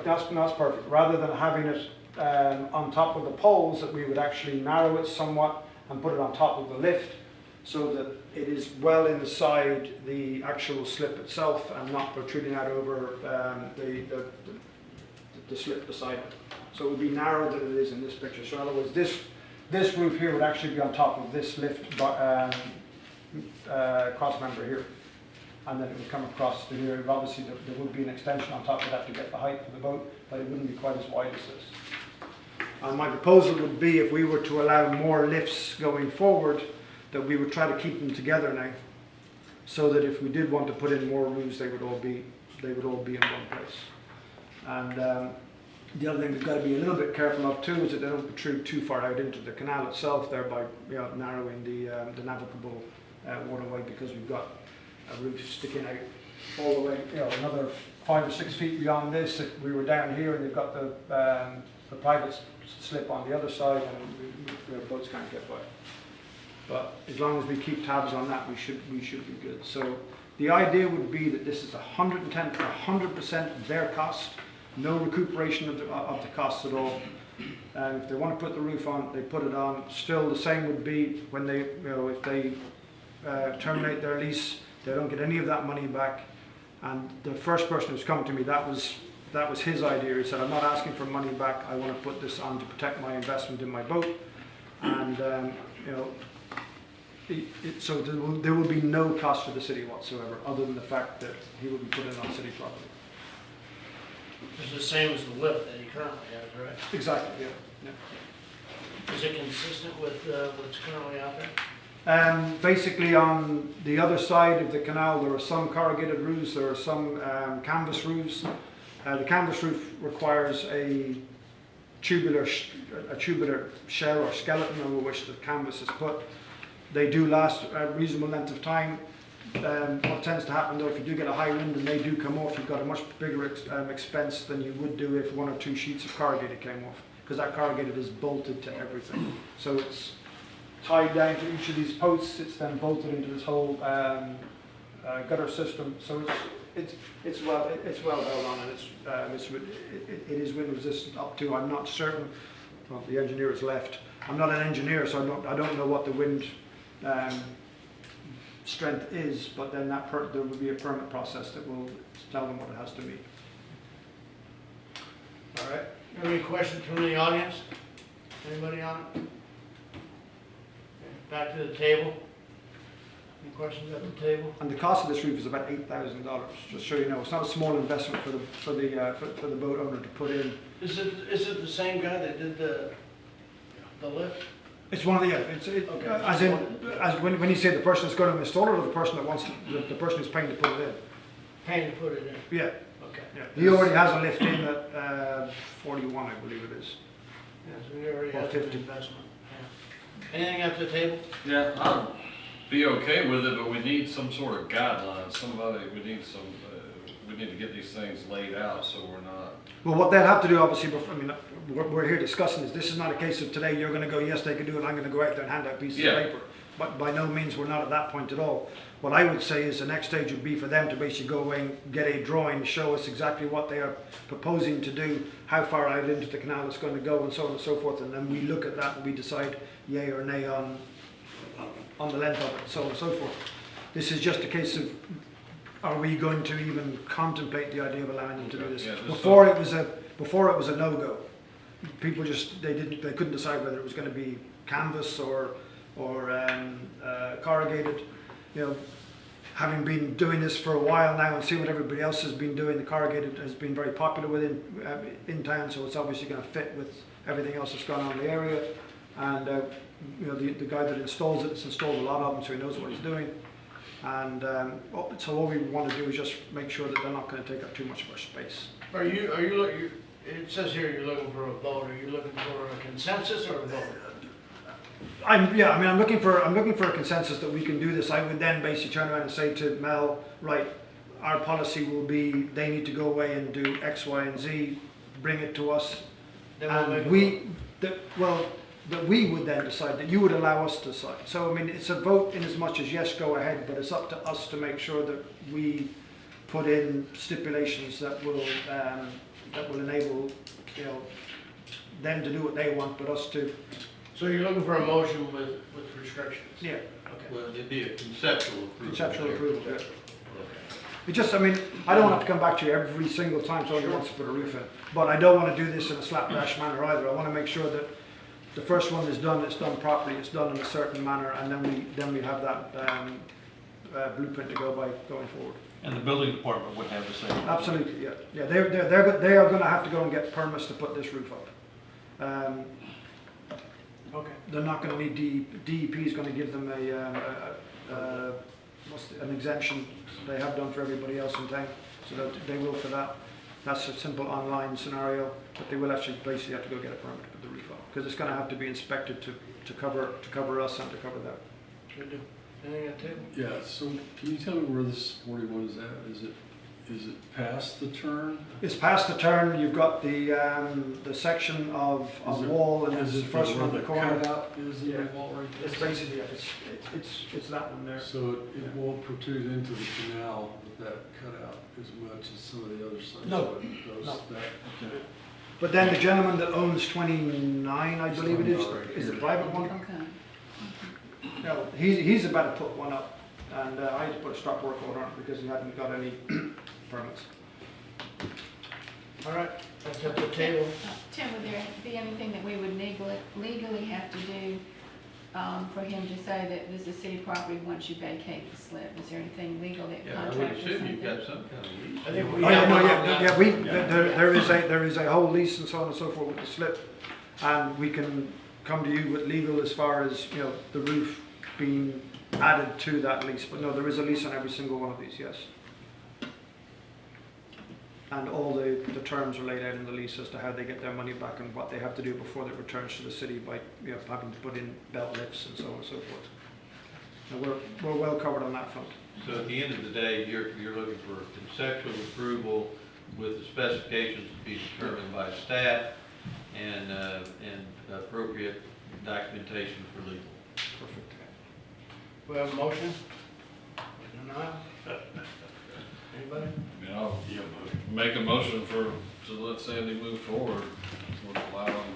that's perfect, rather than having it on top of the poles, that we would actually narrow it somewhat and put it on top of the lift so that it is well inside the actual slip itself and not protruding out over the slip beside it. So it would be narrower than it is in this picture. So in other words, this roof here would actually be on top of this lift cross member here. And then it would come across to here. Obviously, there would be an extension on top of that to get the height for the boat, but it wouldn't be quite as wide as this. And my proposal would be, if we were to allow more lifts going forward, that we would try to keep them together now, so that if we did want to put in more roofs, they would all be in one place. And the other thing we've got to be a little bit careful of too is that they don't protrude too far out into the canal itself, thereby narrowing the navigable waterway, because we've got a roof sticking out all the way, another 5 or 6 feet beyond this. If we were down here and they've got the private slip on the other side, and boats can't get by. But as long as we keep tabs on that, we should be good. So the idea would be that this is 100% their cost, no recuperation of the costs at all. And if they want to put the roof on, they put it on. Still, the same would be when they, if they terminate their lease, they don't get any of that money back. And the first person who's come to me, that was his idea. He said, "I'm not asking for money back. I want to put this on to protect my investment in my boat." And so there will be no cost to the city whatsoever, other than the fact that he will be put in on city property. It's the same as the lift that he currently has, right? Exactly. Yeah. Is it consistent with what's currently out there? Basically, on the other side of the canal, there are some corrugated roofs, there are some canvas roofs. The canvas roof requires a tubular shell or skeleton over which the canvas is put. They do last a reasonable length of time. What tends to happen though, if you do get a high wind and they do come off, you've got a much bigger expense than you would do if 1 or 2 sheets of corrugated came off, because that corrugated is bolted to everything. So it's tied down to each of these posts. It's then bolted into this whole gutter system. So it's well held on, and it is wind resistant up to, I'm not certain. Well, the engineer has left. I'm not an engineer, so I don't know what the wind strength is. But then there will be a permit process that will tell them what it has to meet. All right. Any questions from the audience? Anybody on it? Back to the table. Any questions at the table? And the cost of this roof is about $8,000. Just so you know, it's not a small investment for the boat owner to put in. Is it the same guy that did the lift? It's one of the when you say the person that's going to install it, or the person that wants the person who's paying to put it in. Paying to put it in. Yeah. Okay. Yeah. He already has a lift in at 41, I believe it is. Yeah, so we already Or have 50. an investment. Yeah. Anything at the table? Yeah, I'd be okay with it, but we need some sort of guidelines. We need to get these things laid out so we're not. Well, what they'll have to do, obviously, we're here discussing this is not a case of today you're going to go, yes, they can do it, I'm going to go out there and hand out pieces of paper. But by no means, we're not at that point at all. What I would say is the next stage would be for them to basically go away and get a drawing, show us exactly what they are proposing to do, how far out into the canal it's going to go, and so on and so forth. And then we look at that and we decide yay or nay on the length of it, so on and so forth. This is just a case of, are we going to even contemplate the idea of allowing them to do this? Before it was a no-go. People just they couldn't decide whether it was going to be canvas or corrugated. Having been doing this for a while now and see what everybody else has been doing, the corrugated has been very popular in town, so it's obviously going to fit with everything else that's gone on in the area. And the guy that installs it has installed a lot of them, so he knows what he's doing. And so all we want to do is just make sure that they're not going to take up too much of our space. Are you looking? It says here you're looking for a vote. Are you looking for a consensus or a vote? I'm looking for a consensus that we can do this. I would then basically turn around and say to Mel, right, our policy will be they need to go away and do X, Y, and Z, bring it to us, and that we would then decide, that you would allow us to decide. So it's a vote in as much as yes, go ahead, but it's up to us to make sure that we put in stipulations that will enable them to do what they want, but us to, So you're looking for a motion with restrictions? yeah, Okay. Well, it'd be a conceptual approval. conceptual there. approval, yeah. It just, I mean, I don't want to come back to you every single time somebody wants to put a roof in, but I don't want to do this in a slapdash manner either. I want to make sure that the first one is done, it's done properly, it's done in a certain manner, and then we have that blueprint to go by going forward. And the building department would have the same. Absolutely, yeah. Yeah, they are going to have to go and get permits to put this roof up. Okay. They're not going to need DEP is going to give them an exemption they have done for everybody else in town, so that they will for that. That's a simple online scenario, but they will actually basically have to go get a permit to put the roof up, because it's going to have to be inspected to cover us and to cover that. Good deal. Anything at the table? Yeah, so can you tell me where this 41 is at? Is it past the turn? It's past the turn. You've got the section of wall, and Is it's it first where one on the the corner. cutout is in the Yeah. wall right there? It's basically it's that one there. So it won't protrude into the canal with that cutout as much as some of the other sites? No, Those no. that- okay. But then the gentleman that owns 29, I believe it is a private one. Okay. No, he's about to put one up, and I had to put a stop work order on it because he hadn't got any permits. All right, that's at the table. Tim, would there be anything that we would legally have to do for him to say that this is city property once you vacate the slip? Is there anything legal that Yeah, I would contract or assume you've something? got some kind of lease. I think Oh, we yeah, have no, one on yeah, that. yeah, there is a whole lease and so on and so forth with the slip, and we can come to you with legal as far as, you know, the roof being added to that lease. But no, there is a lease on every single one of these, yes. And all the terms are laid out in the lease as to how they get their money back and what they have to do before it returns to the city by, you know, having to put in belt lifts and so on and so forth. And we're well covered on that front. So at the end of the day, you're looking for conceptual approval with the specifications to be determined by staff and appropriate documentation for legal. Perfect. We have a motion? No? Anybody? You know, make a motion to let Sandy move forward, with allowing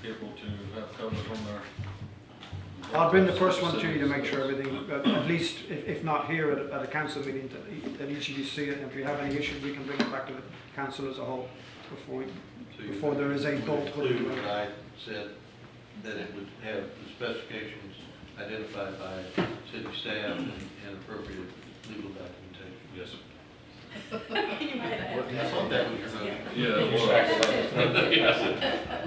people to have coverage on their. I'll bring the first one to you to make sure everything, at least if not here at a council meeting, that each of you see it, and if you have any issues, we can bring it back to the council as a whole before there is a bolt put Include into it. what I said, that it would have the specifications identified by city staff and appropriate legal documentation. Yes, sir. I thought that was your motion. Yeah, it was. Yes.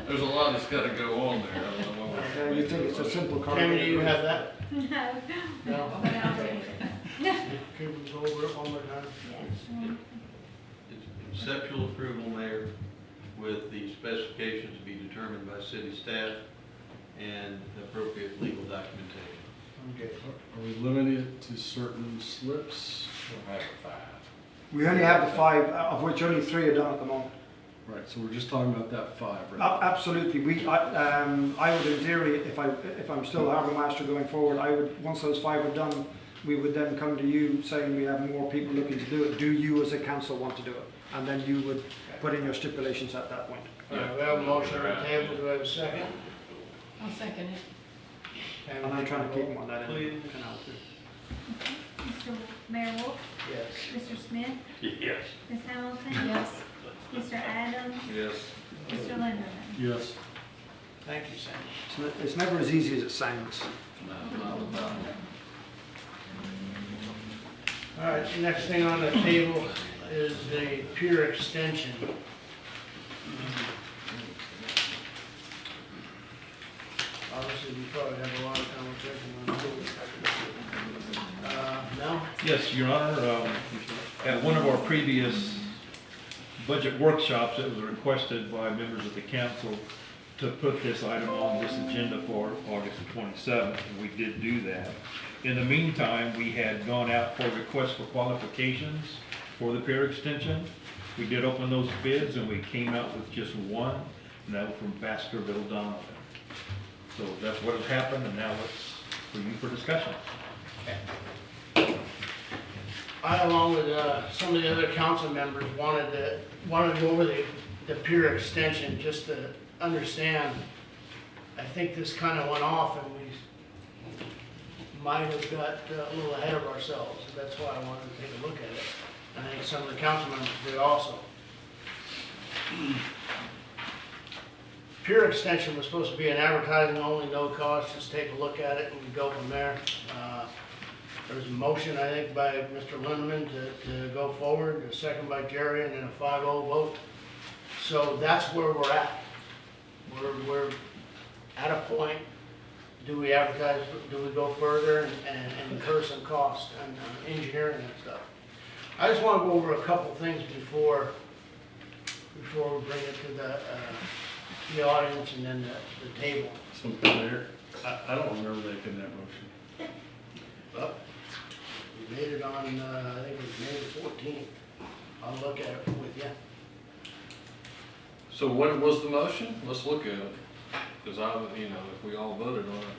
There's a lot that's gotta go on there. I don't know what You think it's a simple car? Tammy, do you have that? No. No? But I'll read it. Can we go over it one more time? Yes. It's conceptual approval, Mayor, with the specifications to be determined by city staff and appropriate legal documentation. Okay. Are we limiting it to certain slips? We only have the 5, of which only 3 are done at the moment. Right, so we're just talking about that 5, right? Absolutely. I would, in theory, if I'm still harbour master going forward, I would, once those 5 are done, we would then come to you saying we have more people looking to do it. Do you as a council want to do it? And then you would put in your stipulations at that point. All right, we have a motion on the table. Do we have a second? I'll second it. Tammy, And I'm trying to keep them on that end. Please. Canal too. Mr. Mayor Wolf, Yes. Mr. Smith, Yes. Ms. Hamilton, Yes. Mr. Adams, Yes. Mr. Linderman. Yes. Thank you, Sandy. It's never as easy as it sounds. All right, the next thing on the table is the pier extension. Obviously, we probably have a lot of conversation on it. Mel? Yes, Your Honor, at one of our previous budget workshops, it was requested by members of the council to put this item on this agenda for August the 27th, and we did do that. In the meantime, we had gone out for requests for qualifications for the pier extension. We did open those bids, and we came out with just one, and that was from Baskerville Donovan. So that's what has happened, and now it's for you for discussion. I, along with some of the other council members, wanted to go over the pier extension just to understand, I think this kind of went off and we might have got a little ahead of ourselves. That's why I wanted to take a look at it. And I think some of the council members did also. Pier extension was supposed to be an advertising only, no cost, just take a look at it and we go from there. There was a motion, I think, by Mr. Lindeman to go forward, a second by Jerry, and then a 5-0 vote. So that's where we're at. We're at a point, do we advertise, do we go further and incur some cost and engineering and stuff? I just want to go over a couple things before we bring it to the audience and then the table. So, Mayor, I don't remember making that motion. Well, we made it on, I think it was May 14th. I'll look at it with you. So what was the motion? Let's look at it. Because if we all voted on it,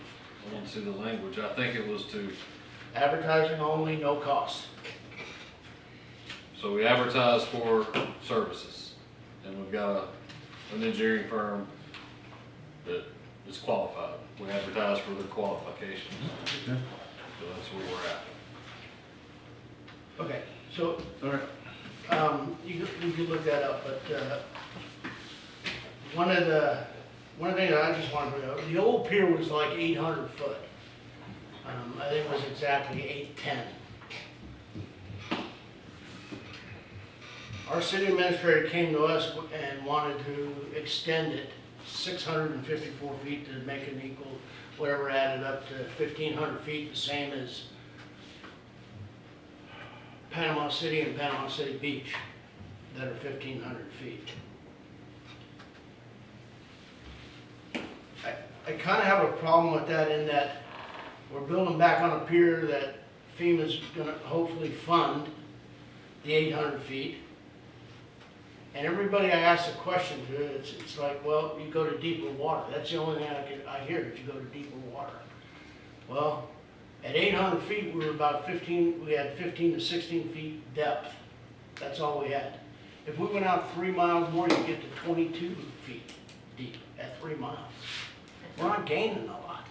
I want to see the language. I think it was to, Advertising only, no cost. so we advertise for services. And we've got an engineering firm that is qualified. We advertise for their qualifications. Okay. So that's where we're at. Okay, so All right. you could look that up, but one of the things that I just want to bring up, the old pier was like 800 foot. I think it was exactly 810. Our city administrator came to us and wanted to extend it 654 feet to make it equal, whatever added up to 1,500 feet, the same as Panama City and Panama City Beach that are 1,500 feet. I kind of have a problem with that in that we're building back on a pier that FEMA's going to hopefully fund the 800 feet. And everybody I ask the question to, it's like, well, you go to deeper water. That's the only thing I hear, is you go to deeper water. Well, at 800 feet, we had 15 to 16 feet depth. That's all we had. If we went out 3 miles more, you get to 22 feet deep at 3 miles. We're not gaining a lot,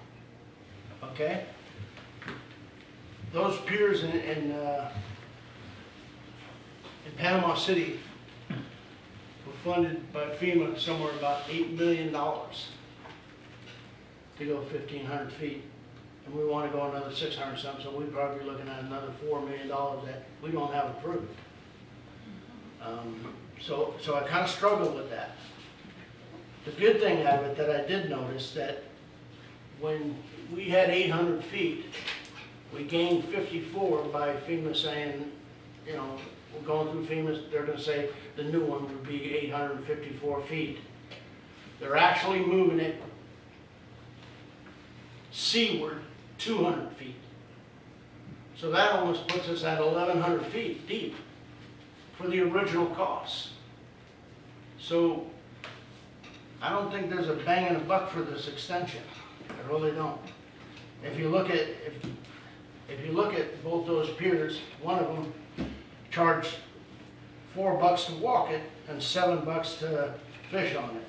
okay? Those piers in Panama City were funded by FEMA somewhere about $8 million to go 1,500 feet. And we want to go another 600 something, so we'd probably be looking at another $4 million that we don't have approved. So I kind of struggle with that. The good thing of it that I did notice that when we had 800 feet, we gained 54 by FEMA saying, you know, we're going through FEMA, they're going to say the new one would be 854 feet. They're actually moving it seaward 200 feet. So that almost puts us at 1,100 feet deep for the original cost. So I don't think there's a bang in the buck for this extension. I really don't. If you look at both those piers, one of them charged $4 to walk it and $7 to fish on it.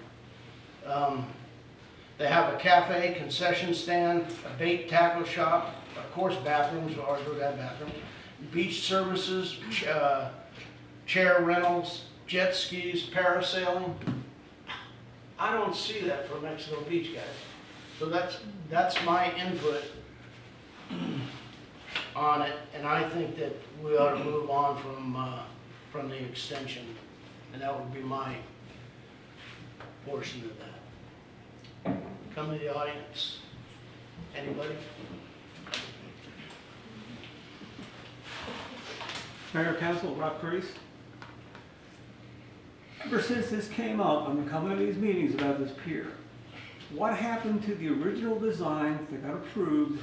They have a cafe, concession stand, a bait tackle shop, of course bathrooms, ours would have bathrooms, beach services, chair rentals, jet skis, parasailing. I don't see that for Mexico Beach, guys. So that's my input on it, and I think that we ought to move on from the extension, and that would be my portion of that. Come to the audience. Anybody? Mayor, Council, Rock Crease. Ever since this came up, I've been coming to these meetings about this pier. What happened to the original design that got approved?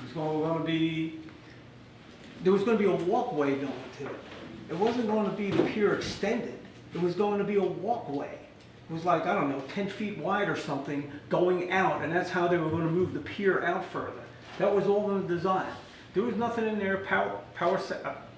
There was going to be a walkway going to it. It wasn't going to be the pier extended. It was going to be a walkway. It was like, I don't know, 10 feet wide or something going out, and that's how they were going to move the pier out further. That was all in the design. There was nothing in there,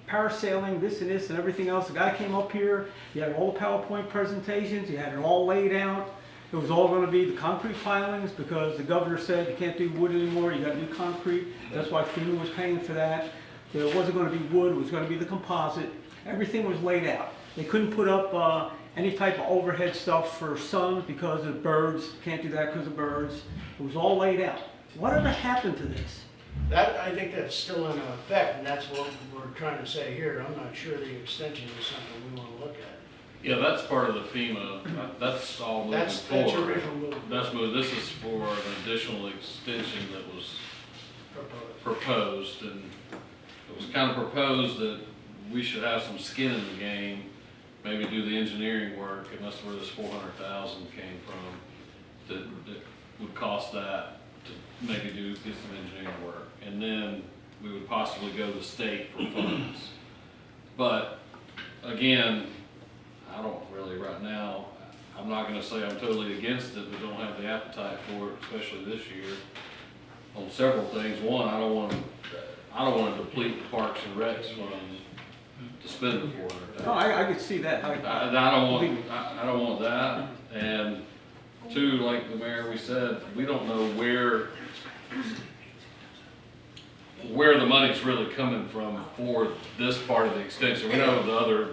parasailing, this and everything else. The guy came up here, he had all the PowerPoint presentations, he had it all laid out. It was all gonna be the concrete pilings because the governor said you can't do wood anymore, you gotta do concrete. That's why FEMA was paying for that. There wasn't gonna be wood, it was gonna be the composite. Everything was laid out. They couldn't put up any type of overhead stuff for sun because of birds, can't do that because of birds. It was all laid out. Whatever happened to this? That, I think that's still in effect, and that's what we're trying to say here. I'm not sure the extension is something we want to look at. Yeah, that's part of the FEMA, that's all moving That's forward. original move. That's moved, this is for an additional extension that was proposed, and it was kind of proposed that we should have some skin in the game, maybe do the engineering work, and that's where this 400,000 came from, that would cost that to maybe get some engineering work, and then we would possibly go to the state for funds. But again, I don't really right now, I'm not gonna say I'm totally against it, but don't have the appetite for it, especially this year, on several things. One, I don't wanna deplete the Parks and Recs fund to spend the 400,000. No, I could see that. I don't want that, and two, like the mayor, we said, we don't know where the money's really coming from for this part of the extension. We know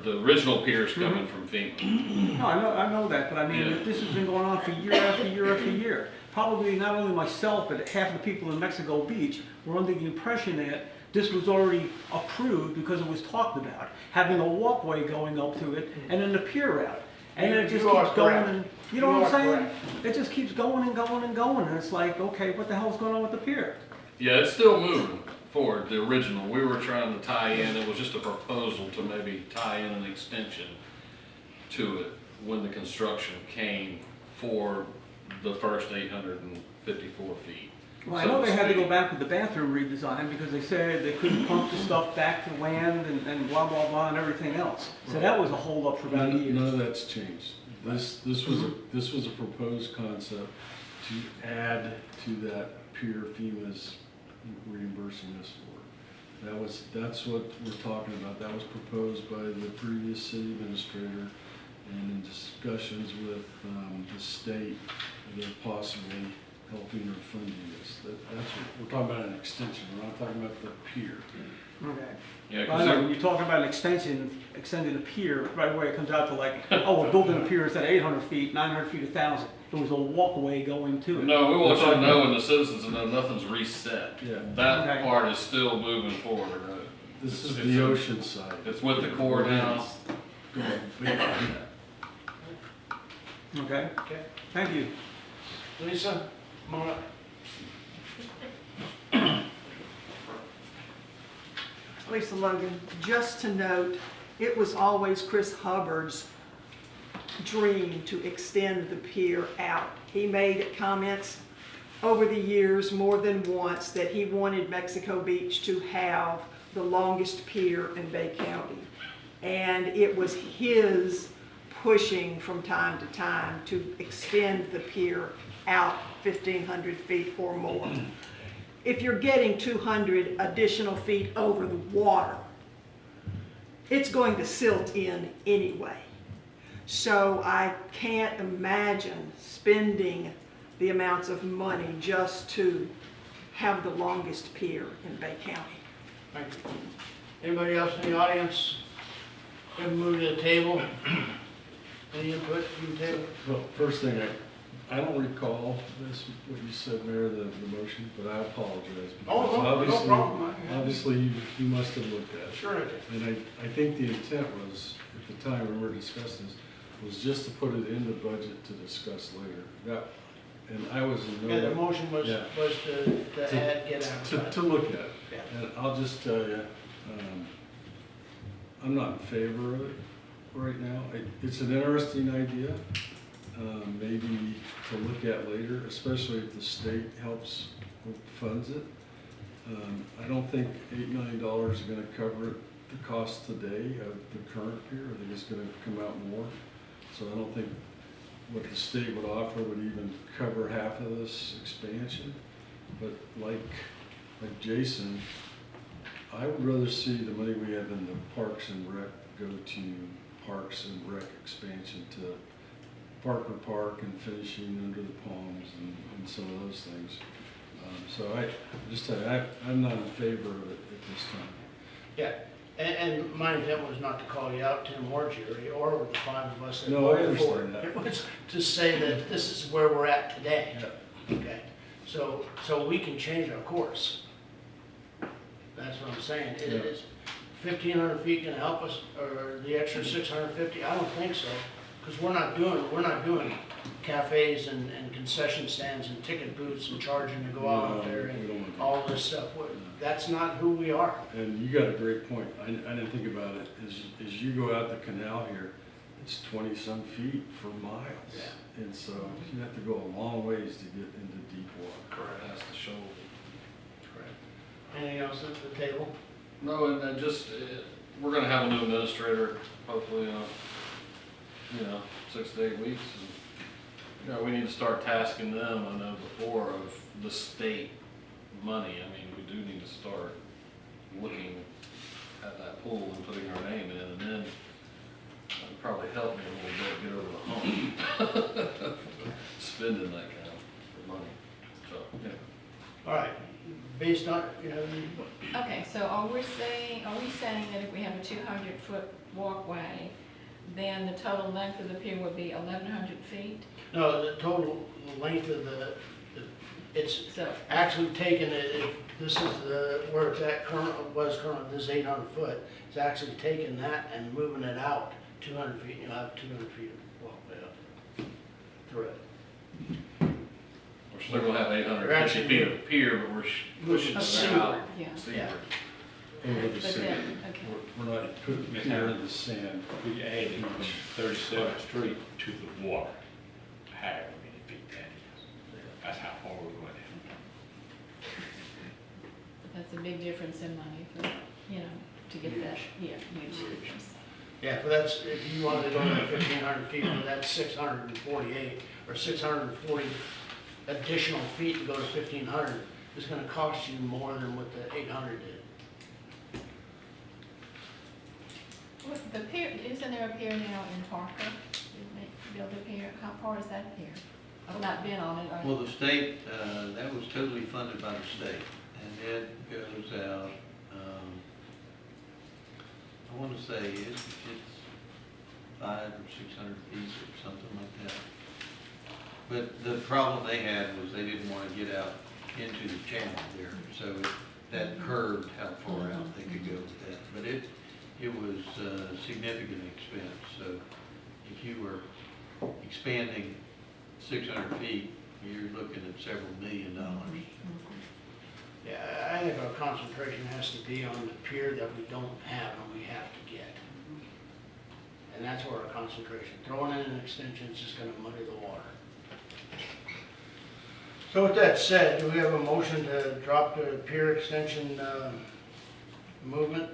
the original pier's coming from FEMA. No, I know that, but I mean, Yeah. this has been going on for year after year after year. Probably not only myself, but half the people in Mexico Beach were under the impression that this was already approved because it was talked about, having a walkway going up to it and then the pier out. And then it just You are keeps going correct. and, you know what I'm are saying? correct. It just keeps going and going and going, and it's like, okay, what the hell's going on with the pier? Yeah, it's still moving forward, the original. We were trying to tie in, it was just a proposal to maybe tie in an extension to it when the construction came for the first 854 feet. Well, I know they had to go back with the bathroom redesign because they said they couldn't pump the stuff back to land and blah, blah, blah, and everything else. So that was a holdup for about a year. None of that's changed. This was a proposed concept to add to that pier FEMA's reimbursing us for. That's what we're talking about. That was proposed by the previous city administrator, and in discussions with the state, they're possibly helping or funding this. That's what, we're talking about an extension, we're not talking about the pier. Okay. Yeah, Well, I know, when you're talking about an extension, extending a pier, right away it comes out to like, oh, we're building a pier instead of 800 feet, 900 feet, 1,000. It was a walkway going to it. No, we want you to know, and the citizens to know nothing's reset. Yeah. That Okay. part is still moving forward. This is It's the a- ocean side. It's with the Corps now. Going big on that. Okay, Okay. thank you. Lisa, come on up. Lisa Logan, just to note, it was always Chris Hubbard's dream to extend the pier out. He made comments over the years more than once that he wanted Mexico Beach to have the longest pier in Bay County. And it was his pushing from time to time to extend the pier out 1,500 feet or more. If you're getting 200 additional feet over the water, it's going to silt in anyway. So I can't imagine spending the amounts of money just to have the longest pier in Bay County. Thank you. Anybody else in the audience? Have move to the table. Any input from the table? Well, first thing, I don't recall this, what you said, Mayor, the motion, but I apologize. Oh, because no obviously- problem. Obviously, you must have looked at it. Sure I did. And I think the intent was, at the time when we were discussing this, was just to put it in the budget to discuss later. That, and I was in no. Yeah, the motion was Yeah. to add, get out. To look at. Yeah. And I'll just tell you, I'm not in favor of it right now. It's an interesting idea, maybe to look at later, especially if the state helps funds it. I don't think $8 million is gonna cover the cost today of the current pier. I think it's gonna come out more. So I don't think what the state would offer would even cover half of this expansion. But like Jason, I would rather see the money we have in the Parks and Rec go to Parks and Rec expansion to Parker Park and finishing under the palms and some of those things. So I just tell you, I'm not in favor of it at this time. Yeah, and my intent was not to call you out, Tim or Jerry, or the five of us that No, I voted for understand it. that. It was to say that this is where we're at today. Yeah. Okay, so we can change our course. That's what I'm saying. Yeah. Is 1,500 feet gonna help us, or the extra 650? I don't think so, because we're not doing cafes and concession stands and ticket booths and charging to go out there We don't and want to. all this stuff. That's not who we are. And you got a great point. I didn't think about it. As you go out the canal here, it's 20-some feet for miles. Yeah. And so you have to go a long ways to get into deep water. Correct. That's the shoulder. Correct. Anything else at the table? No, and then just, we're gonna have a new administrator, hopefully, 6 to 8 weeks. And, we need to start tasking them, I know before, of the state money. I mean, we do need to start looking at that pool and putting our name in, and then that'd probably help me a little bit get over the hump. Spending that kind of money, so, yeah. All right, based on, Okay, so are we saying that if we have a 200-foot walkway, then the total length of the pier would be 1,100 feet? no, the total length of it's So, actually taken, if this is where it's at current, this 800 foot, it's actually taking that and moving it out 200 feet, you'll have 200 feet of walkway up through it. We're still gonna have 850 actually feet of pier, but we're pushing it seaward. out. yeah. Seaward. Over the But sand. then, okay. We're not putting pier in the sand. We added from 37th Street to the water, however many feet that is. That's how far we're going in. That's a big difference in money for, to get that, huge difference. Yeah, but that's, if you wanted to go to 1,500 feet, well, that's 648, or 640 additional feet to go to 1,500, is gonna cost you more than what the 800 did. What, the pier, isn't there a pier now in Parker? Did they build a pier? How far is that pier? I've not been on it. Well, the state, that was totally funded by the state, and it goes out, I want to say it's 500 or 600 feet or something like that. But the problem they had was they didn't want to get out into the channel there, so that curbed how far out they could go with that. But it was a significant expense, so if you were expanding 600 feet, you're looking at several $1 million. Yeah, I think our concentration has to be on the pier that we don't have and we have to get. And that's where our concentration, throwing in an extension is just gonna muddy the water. So with that said, do we have a motion to drop the pier extension, movement?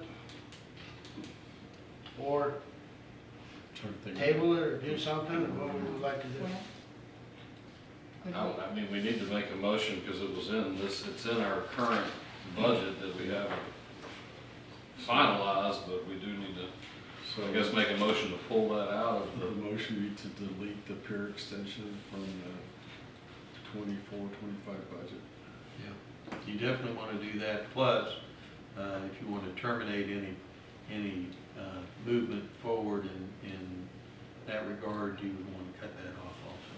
Or table it or do something, or what would we like to do? I mean, we need to make a motion because it was in this, it's in our current budget that we haven't finalized, but we do need to, So I guess, make a motion to pull that out of the the, motion would be to delete the pier extension from the 24-25 budget. Yeah, you definitely want to do that. Plus, if you want to terminate any movement forward in that regard, you would want to cut that off also.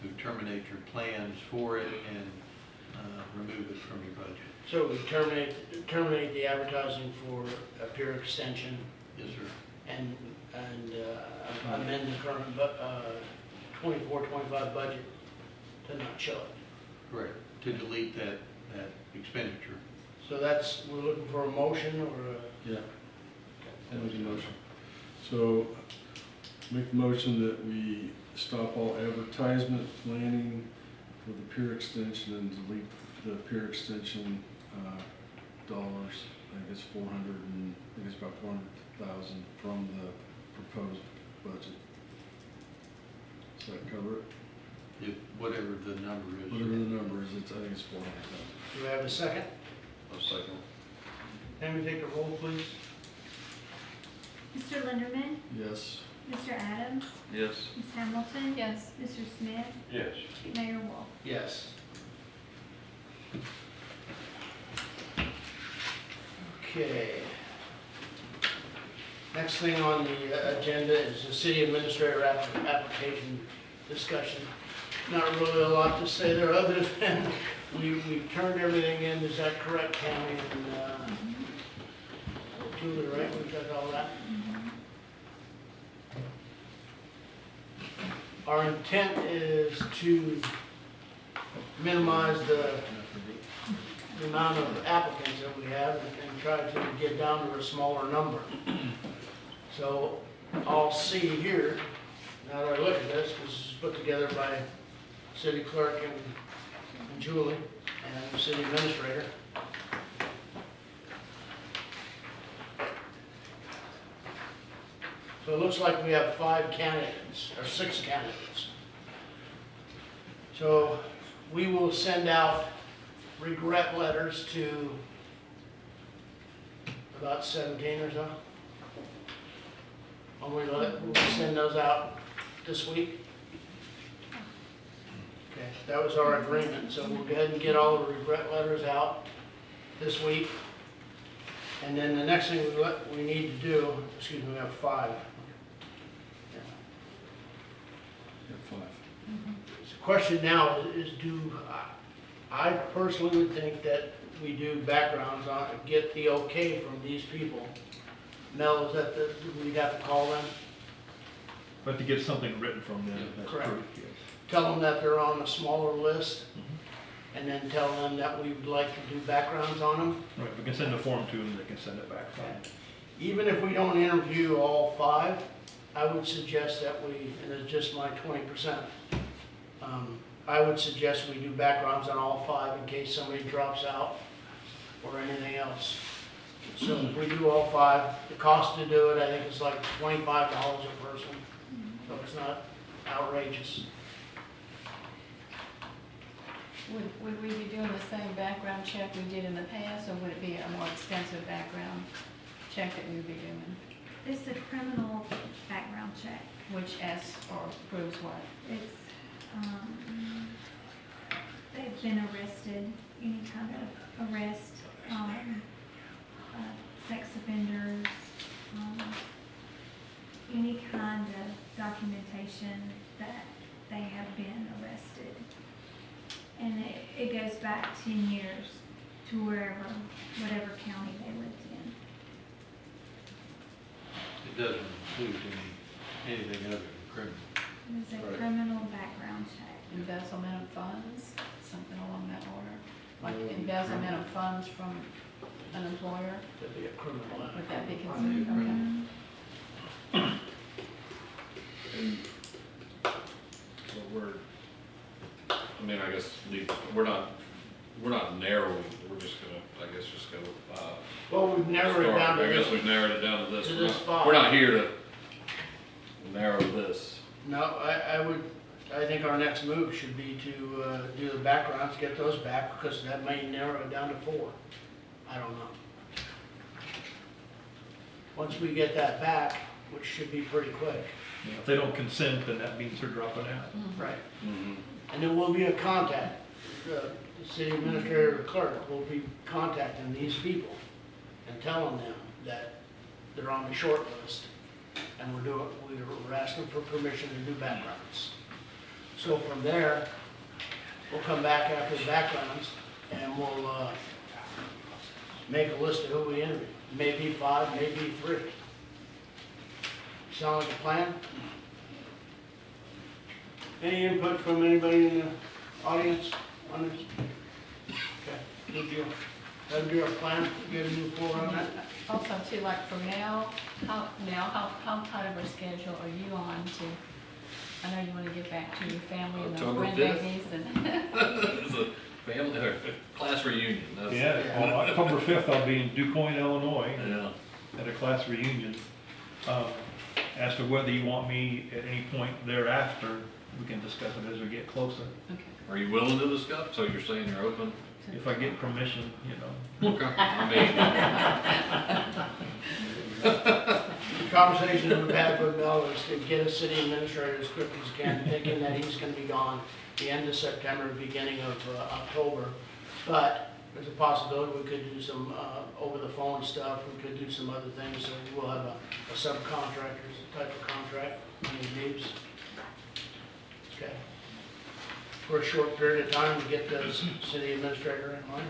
To terminate your plans for it and remove it from your budget. So we terminate the advertising for a pier extension Yes, sir. and amend the current 24-25 budget to not show it. Correct. To delete that expenditure. So we're looking for a motion or a? Yeah. That was a motion. So, make the motion that we stop all advertisement planning for the pier extension and delete the pier extension dollars. I guess about 400,000 from the proposed budget. Does that cover it? Whatever the number is. Whatever the number is, I think it's 400,000. Do we have a second? a second. Can we take a roll, please? Mr. Linderman, Yes. Mr. Adams? Yes. Ms. Hamilton? Yes. Mr. Smith? Yes. Mayor Wolf? Yes. Okay. Next thing on the agenda is the city administrator application discussion. Not really a lot to say there other than we've turned everything in, is that correct, Tammy? And Julie, right, we've got all that? Our intent is to minimize the amount of applicants that we have and try to get down to a smaller number. So I'll see here, now that I look at this, this is put together by city clerk and Julie and the city administrator. So it looks like we have 5 candidates, or 6 candidates. So we will send out regret letters to about 17 or so. And we'll send those out this week. Okay, that was our agreement, so we'll go ahead and get all the regret letters out this week. And then the next thing we need to do, excuse me, we have 5. The question now is I personally would think that we do backgrounds on, get the okay from these people. Mel, is that we'd have to call them? But to get something written from them, that's Correct. proof, yes. Tell them that they're on a smaller list, and then tell them that we would like to do backgrounds on them. Right, we can send a form to them, they can send it back. Even if we don't interview all 5, I would suggest that we, and it's just my 20%, I would suggest we do backgrounds on all 5 in case somebody drops out or anything else. So if we do all 5, the cost to do it, I think is like $25 a person, so it's not outrageous. Would we be doing the same background check we did in the past, or would it be a more extensive background check that we would be doing? It's a criminal background check. Which asks or proves what? It's, they've been arrested, any kind of arrest, sex offenders, any kind of documentation that they have been arrested. And it goes back 10 years to whatever county they lived in. It doesn't include anything other than criminal. It's a criminal background check. Embezzlement of funds, something along that order? Like embezzlement of funds from an employer? That'd be a criminal act. Would that be considered, okay? So I mean, I guess we're not narrowing, we're just gonna, I guess, just go with 5. Well, we've narrowed it down to I guess this. we've narrowed it down to this. To We're this not- 5. We're not here to narrow this. No, I think our next move should be to do the backgrounds, get those back, because that may narrow it down to 4. I don't know. Once we get that back, which should be pretty quick. You know, if they don't consent, then that means they're dropping out. Right. And there will be a contact. The city administrator or clerk will be contacting these people and telling them that they're on the short list. And we're asking for permission to do backgrounds. So from there, we'll come back after the backgrounds and we'll make a list of who we interview. Maybe 5, maybe 3. Sound like a plan? Any input from anybody in the audience on this? Okay, good deal. That'll be our plan, get a new forward on that. Also too, like for Mel, how tight of a schedule are you on to, I know you wanna get back to your family and the October 5th. grandbabies and. It's a family, or class reunion. That's- Yeah, on October 5th, I'll be in DuPoint, Illinois, Yeah. at a class reunion. As to whether you want me at any point thereafter, we can discuss it as we get closer. Okay. Are you willing to discuss? So you're saying you're open? If I get permission, you know. Okay. I mean, conversation we've had with Mel is to get a city administrator as quick as he can, thinking that he's gonna be gone the end of September, beginning of October. But there's a possibility we could do some over the phone stuff, we could do some other things, so we'll have a subcontractor type of contract when he leaves. Okay. For a short period of time to get the city administrator in line.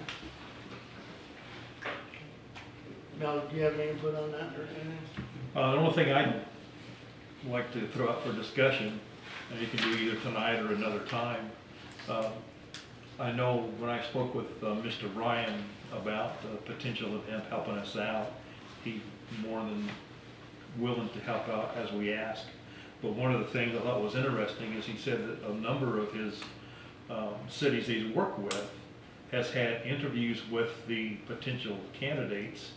Mel, do you have any input on that or anything? The only thing I'd like to throw out for discussion, and you can do either tonight or another time, I know when I spoke with Mr. Ryan about the potential of him helping us out, he's more than willing to help out as we ask. But one of the things I thought was interesting is he said that a number of his cities he's worked with has had interviews with the potential candidates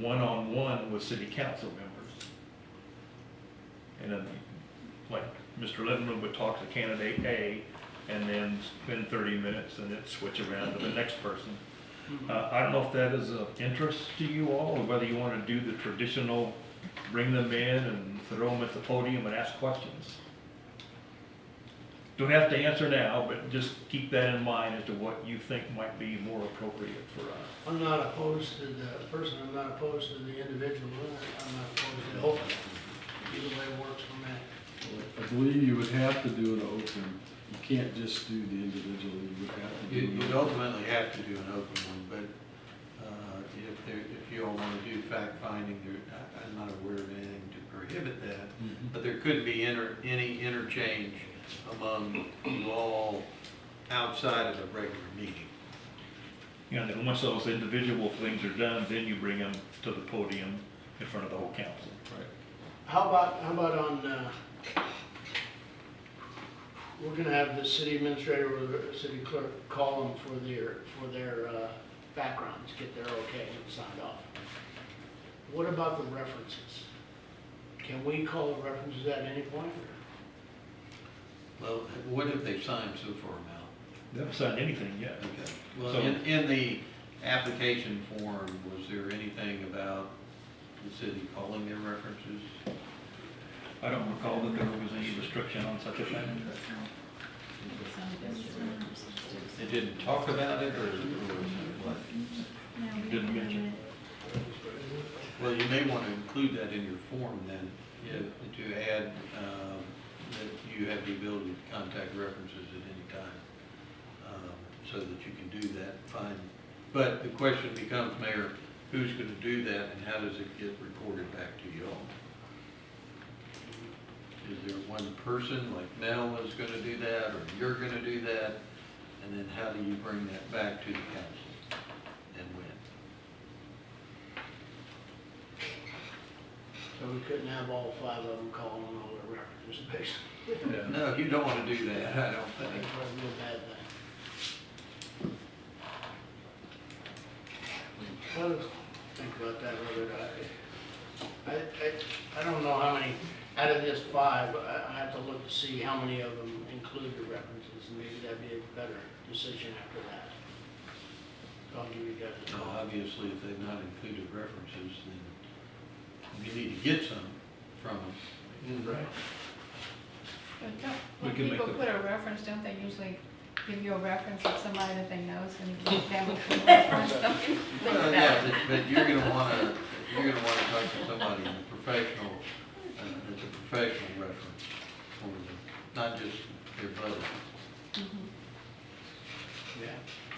one-on-one with city council members. And then, like, Mr. Lindenwood would talk to candidate A and then spend 30 minutes and then switch around to the next person. I don't know if that is of interest to you all, or whether you want to do the traditional, bring them in and throw them at the podium and ask questions. Don't have to answer now, but just keep that in mind as to what you think might be more appropriate for us. I'm not opposed to the person, I'm not opposed to the individual, I'm not opposed to the open. Either way works for me. I believe you would have to do an open. You can't just do the individual, you would have to do. You'd ultimately have to do an open one, but if you all want to do fact finding, I'm not aware of anything to prohibit that. But there could be any interchange among you all outside of a regular meeting. And then once those individual things are done, then you bring them to the podium in front of the whole council. Right. How about on, we're gonna have the city administrator or the city clerk call them for their backgrounds, get their okay and signed off. What about the references? Can we call the references at any point? Well, what have they signed so far, Mel? They haven't signed anything yet. Okay. Well, So- in the application form, was there anything about the city calling their references? I don't recall that there was any restriction on such a thing. They didn't talk about it, or what? No, we Didn't don't mention. do it. Well, you may want to include that in your form then, to add that you have the ability to contact references at any time, so that you can do that, fine. But the question becomes, Mayor, who's going to do that and how does it get reported back to you all? Is there one person, like Mel is going to do that, or you're going to do that? And then how do you bring that back to the council and when? So we couldn't have all 5 of them calling on all their references, basically. No, you don't want to do that, I don't I think think. it's a real bad thing. Let us think about that a little bit. I don't know how many, out of this 5, I have to look to see how many of them include the references, and maybe that'd be a better decision after that. So I'll give you guys a Well, call. obviously, if they've not included references, then you need to get some from them. Right. But We when can make people the- put a reference, don't they usually give you a reference of somebody that they know, so you can down with the reference, don't you? Think Well, about yeah, it. but you're gonna wanna talk to somebody in a professional, that's a professional reference for them, not just their buddy. Yeah.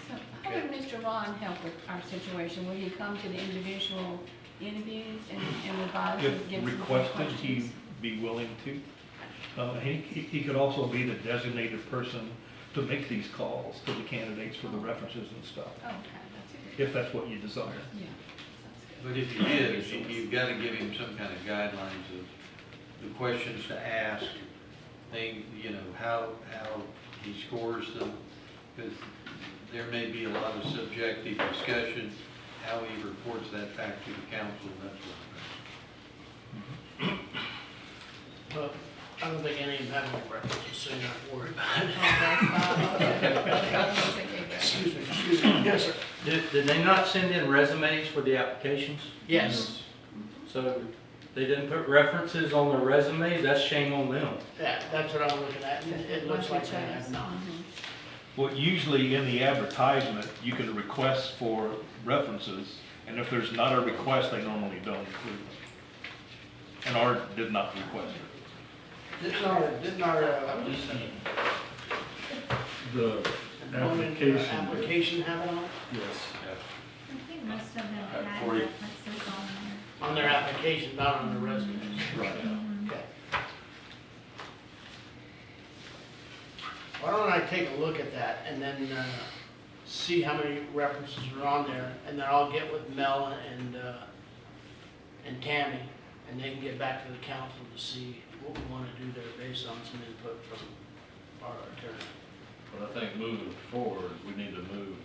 So how would Mr. Ron help with our situation? Will he come to the individual interviews and advise and give If some requested, questions? he'd be willing to. He could also be the designated person to make these calls to the candidates for the references and stuff, Oh, okay, that's a good, if that's what you desire. yeah, sounds good. But if you is, you've gotta give him some kind of guidelines of the questions to ask, how he scores them, because there may be a lot of subjective discussion, how he reports that back to the council, and that sort of thing. Well, I don't think any of them have any references, so you're not worried about it. Oh, that's fine, okay. Excuse me. Yes, sir. Did they not send in resumes for the applications? Yes. So they didn't put references on their resumes, that's shame on them. Yeah, that's what I'm looking at, it looks like they have not. Well, usually in the advertisement, you can request for references, and if there's not a request, they normally don't include them. And ours did not request it. Didn't our, The application. application have it on it? Yes. I think most of them had for you. references on there. On their application, not on their resumes. Right. Okay. Why don't I take a look at that and then, see how many references are on there, and then I'll get with Mel and Tammy, and they can get back to the council to see what we wanna do there based on some input from our attorney. But I think moving forward, we need to move,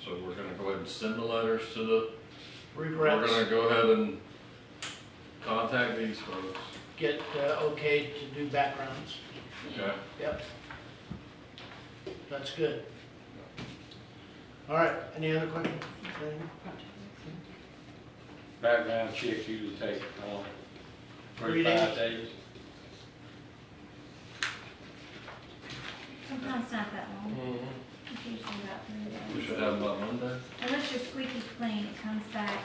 so we're gonna go ahead and send the letters to the, we're Regrets, gonna go ahead and contact these folks. get, okay to do backgrounds. Okay. Yep. That's good. All right, any other questions? Anything? Background check usually take, 3 5 days. days. Sometimes not that long. It's usually about 3 days. We should have them by Monday. Unless you're squeaky clean, it comes back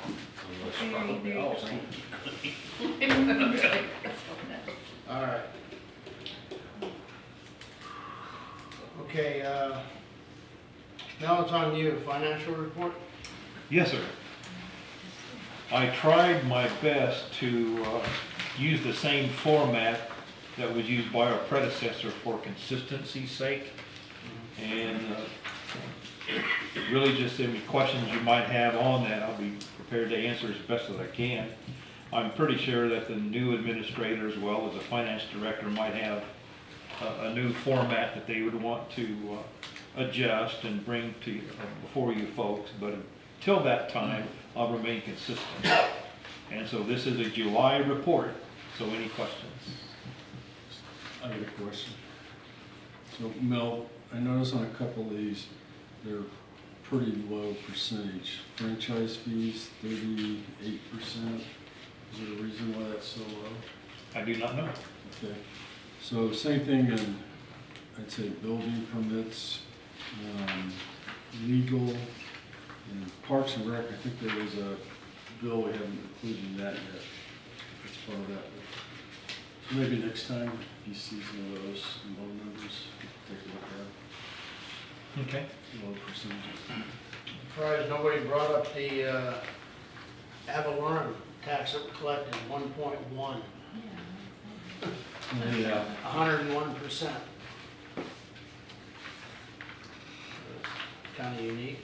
Unless very, probably very also. quick. All right. Okay, now it's on you, financial report? Yes, sir. I tried my best to use the same format that was used by our predecessor for consistency's sake. And really just any questions you might have on that, I'll be prepared to answer as best as I can. I'm pretty sure that the new administrator as well as the finance director might have a new format that they would want to adjust and bring to before you folks, but until that time, I'll remain consistent. And so this is a July report, so any questions? I got a question. So Mel, I noticed on a couple of these, they're pretty low percentage. Franchise fees, 38%. Is there a reason why that's so low? I do not know. Okay. So same thing in, I'd say, building permits, legal, and Parks and Rec. I think there was a bill, we haven't included in that yet. It's part of that. So maybe next time, if you see some of those low numbers, take a look at Okay. low percentages. Surprised nobody brought up the Avalon tax that we collected, 1.1, Yeah. 101%. Kind of unique.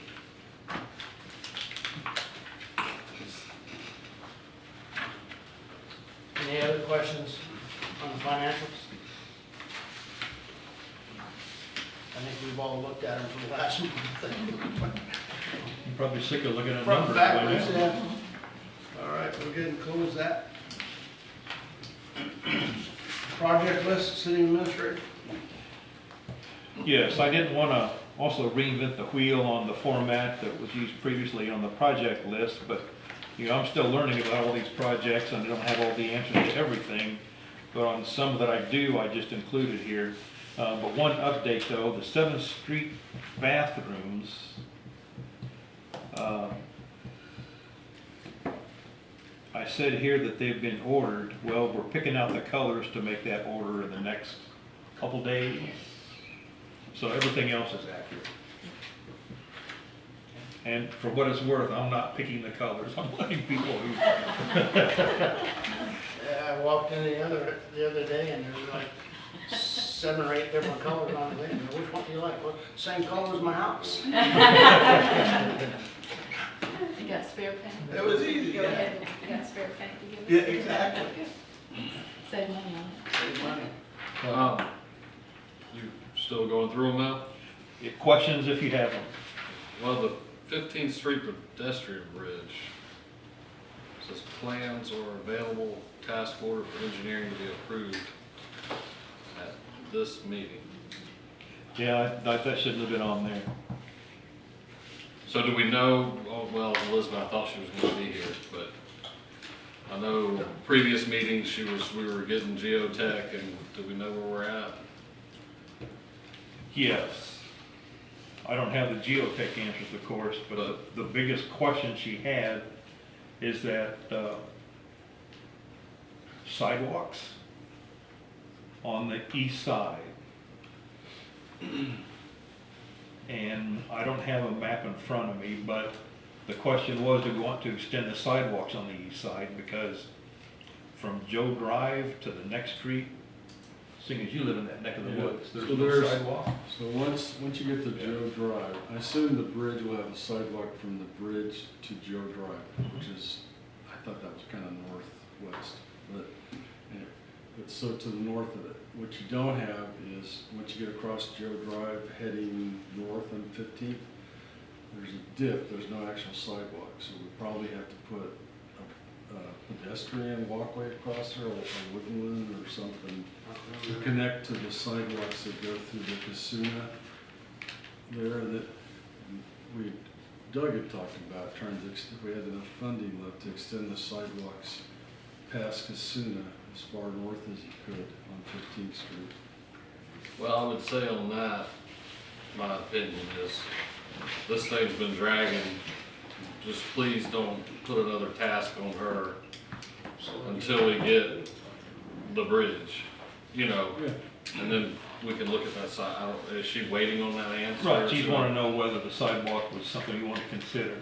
Any other questions on the financials? I think we've all looked at them for the last month. You're probably sick of looking at Front numbers and by backwards, now. yeah. All right, we're good and close that. Project list, city administrator. Yes, I didn't want to also reinvent the wheel on the format that was used previously on the project list, but, you know, I'm still learning about all these projects and I don't have all the answers to everything. But on some that I do, I just included here. But one update though, the 7th Street bathrooms, I said here that they've been ordered. Well, we're picking out the colors to make that order in the next couple days. So everything else is accurate. And for what it's worth, I'm not picking the colors. I'm letting people who. I walked in the other day and there was like 7 or 8 different colors on the thing. Which one do you like? Well, same color as my house. You got spare paint? It was easy, Go yeah. ahead, you got spare paint to give us? Yeah, exactly. Save money on it. Save money. You still going through them now? Questions if you have them. Well, the 15th Street pedestrian bridge says plans are available, task order for engineering to be approved at this meeting. Yeah, that shouldn't have been on there. So do we know, oh, well, Elizabeth, I thought she was gonna be here, but, I know previous meetings, we were getting geotech, and do we know where we're at? Yes. I don't have the geotech answers, of course, but the biggest question she had is that sidewalks on the east side. And I don't have a map in front of me, but the question was, do we want to extend the sidewalks on the east side? Because from Joe Drive to the next street, seeing as you live in that neck of the woods, there's So no sidewalk. So once you get to Joe Drive, I assume the bridge will have a sidewalk from the bridge to Joe Drive, which is, I thought that was kind of northwest, but, but so to the north of it. What you don't have is, once you get across Joe Drive heading north on 15th, there's a dip, there's no actual sidewalk, so we probably have to put a pedestrian walkway across there, or a woodland or something, to connect to the sidewalks that go through the Casuna there, that Doug had talked about trying to, if we had enough funding left, to extend the sidewalks past Casuna as far north as you could on 15th Street. Well, I would say on that, my opinion is, this thing's been dragging. Just please don't put another task on her until we get the bridge, you know? Yeah. And then we can look at that side. Is she waiting on that answer? Right, she's wanting to know whether the sidewalk was something you want to consider.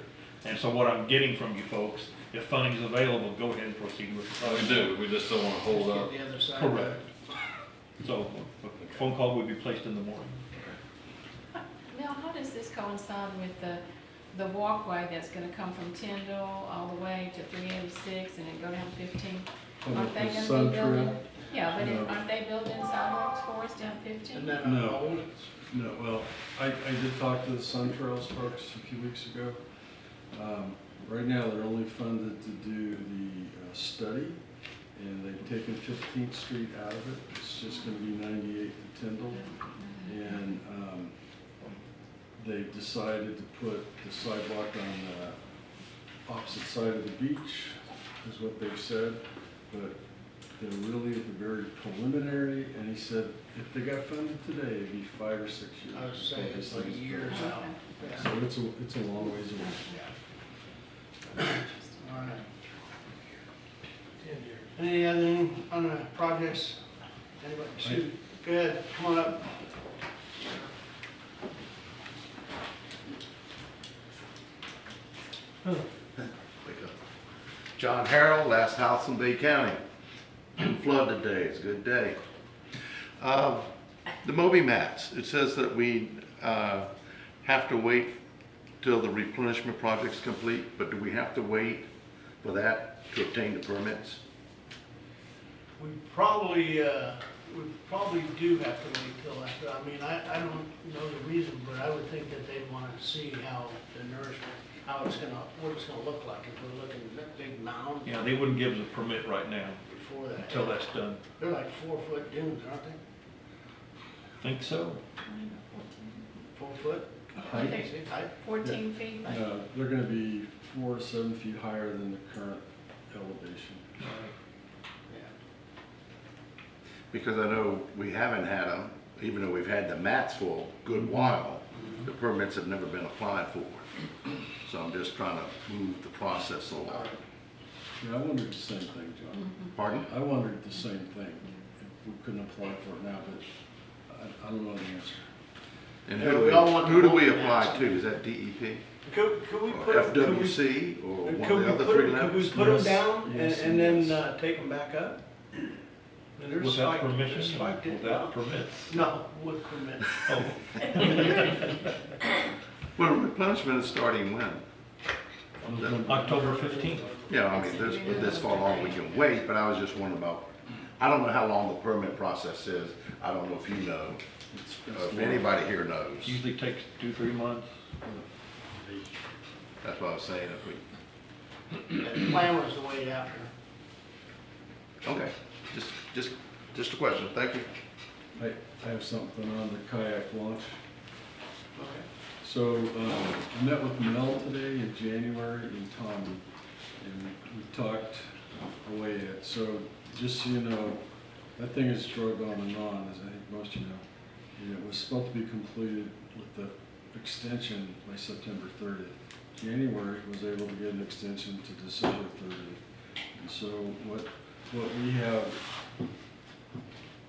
And so what I'm getting from you folks, if funding is available, go ahead and proceed with the Oh, sidewalk. we do. We just don't want to hold Just up. get the other side. Correct. So a phone call would be placed in the morning. Now, how does this coincide with the walkway that's gonna come from Tyndall all the way to 386 and then go down 15? Aren't they The gonna Sun be building? Trail? Yeah, but No. aren't they building sidewalks for us down 15? And then No. No, well, I did talk to the Sun Trails folks a few weeks ago. Right now, they're only funded to do the study, and they've taken 15th Street out of it. It's just gonna be 98 to Tyndall. And they've decided to put the sidewalk on the opposite side of the beach, is what they've said. But they're really at the very preliminary, and he said if they got funded today, it'd be 5 or 6 years. I was saying, before it's this like thing's years built. out. Yeah. So it's a long ways away. All right. Any other on the projects? Anybody? Shoot, go ahead, come on up. John Harrell, last house in Bay County. Flood today, it's a good day. The Moby mats, it says that we have to wait till the replenishment project's complete, but do we have to wait for that to obtain the permits? We probably do have to wait till after. I mean, I don't know the reason, but I would think that they'd want to see how the nourishment, what it's gonna look like. If we're looking at that big mound. Yeah, they wouldn't give us a permit right now Before that. until that's done. They're like 4-foot dunes, aren't they? Think so? 4 foot? Height? See, height? 14 feet? No, they're gonna be 4 to 7 feet higher than the current elevation. Yeah. Because I know we haven't had them, even though we've had the mats for a good while, the permits have never been applied for. So I'm just trying to move the process along. Yeah, I wondered the same thing, John. Pardon? I wondered the same thing. If we couldn't apply for it now, but I don't know the answer. And Yeah, we all want who do we the apply mats. to? Is that DEP? Could we Or put, FWC or one of the other three could we levels? put them Yes. down Yes, and then yes. take them back up? And they're Without spiked- they're permission, spiked in. without permits. No, with permits. Oh, Well, replenishment is starting when? October 15th. Yeah, I mean, this far along we can wait, but I was just wondering about, I don't know how long the permit process is. I don't know if you know, if anybody here knows. Usually takes 2-3 months. That's what I was saying, if we, The plan was to wait after. okay, just a question, thank you. I have something on the kayak launch. Okay. So, I met with Mel today in January and Tommy, and we talked away at. So just so you know, that thing has dragged on and on, as I think most of you know. And it was supposed to be completed with the extension by September 30th. January was able to get an extension to December 30th. And so what we have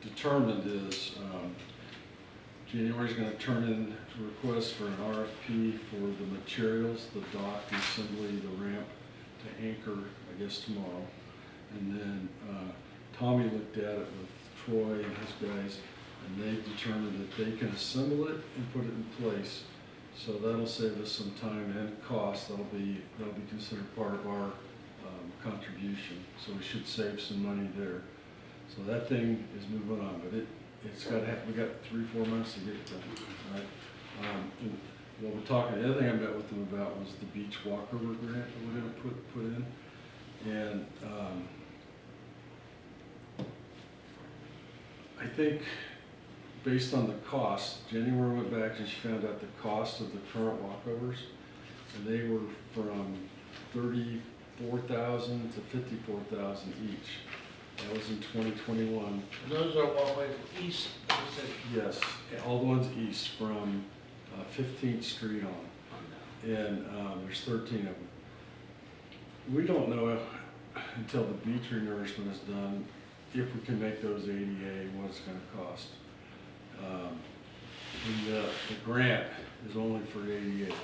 determined is January's going to turn in a request for an RFP for the materials, the dock, the assembly, the ramp to anchor, I guess, tomorrow. And then Tommy looked at it with Troy and his guys, and they determined that they can assemble it and put it in place. So that'll save us some time and cost. That'll be considered part of our contribution. So we should save some money there. So that thing is moving on, but it's got to have, we got 3-4 months to get it done, all right? And what we're talking, the other thing I met with them about was the beach walkover grant that we're going to put in. And I think based on the cost, January went back and she found out the cost of the current walkovers, and they were from $34,000 to $54,000 each. That was in 2021. Those are walkways east of the city. Yes, all the ones east from 15th Street on, and there's 13 of them. We don't know until the beach renourishment is done if we can make those ADA and what it's going to cost. And the grant is only for ADA.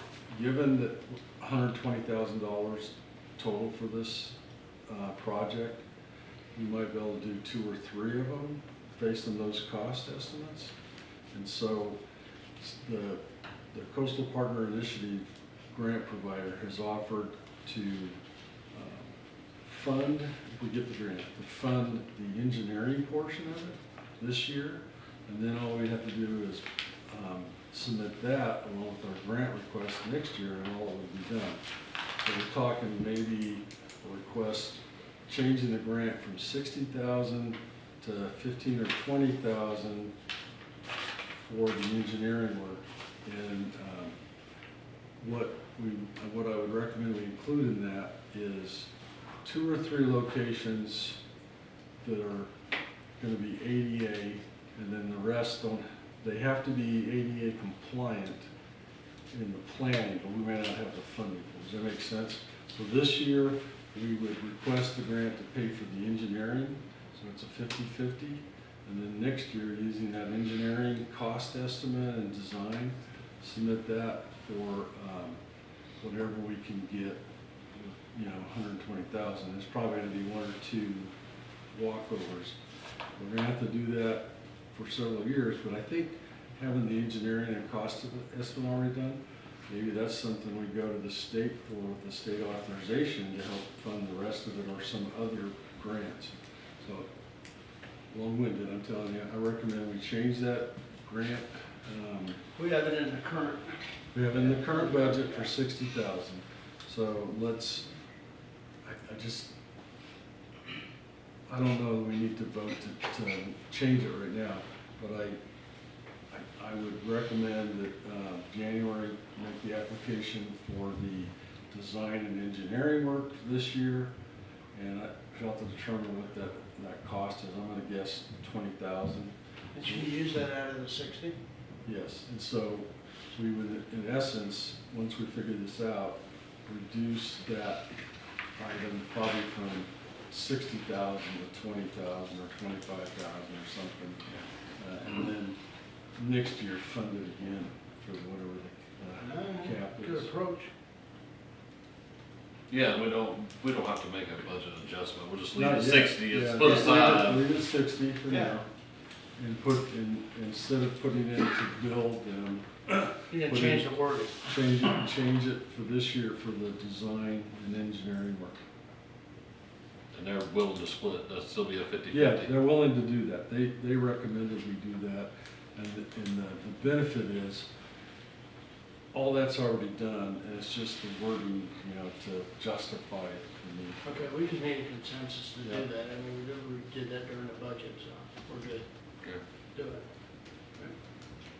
Given that $120,000 total for this project, we might be able to do 2 or 3 of them based on those cost estimates. And so the Coastal Partner Initiative grant provider has offered to fund, if we get the grant, to fund the engineering portion of it this year. And then all we have to do is submit that along with our grant request next year, and all it would be done. So we're talking maybe a request changing the grant from $60,000 to $15,000 or $20,000 for the engineering work. And what I would recommend we include in that is 2 or 3 locations that are going to be ADA, and then the rest don't. They have to be ADA compliant in the planning, but we may not have the funding for it. Does that make sense? So this year, we would request the grant to pay for the engineering, so it's a 50-50. And then next year, using that engineering cost estimate and design, submit that for whatever we can get, you know, $120,000. There's probably going to be 1 or 2 walkovers. We're going to have to do that for several years, but I think having the engineering and cost estimate already done, maybe that's something we go to the state for with the state authorization to help fund the rest of it or some other grants. So long-winded, I'm telling you. I recommend we change that grant. We have it in the current. We have in the current budget for $60,000. So let's, I don't know that we need to vote to change it right now, but I would recommend that January make the application for the design and engineering work this year, and I have to determine what that cost is. I'm gonna guess $20,000. And should you use that out of the 60? Yes, and so we would, in essence, once we figure this out, reduce that item probably from $60,000 to $20,000 or $25,000 or something, and then next year fund it again for whatever the cap is. Good approach. Yeah, we don't have to make a budget adjustment, we'll just leave Not it yet. 60, it's Yeah, put aside. Leave it 60 for Yeah. now, and instead of putting in to build them, You gotta Put change in- the wording. change it for this year for the design and engineering work. And they're willing to split, that'll still be a 50-50. Yeah, they're willing to do that. They recommended we do that. And the benefit is, all that's already done, and it's just the wording, you know, to justify it. Okay, we just need a consensus to Yeah. do that. I mean, we did that during the budget, so we're good. Okay. Do it.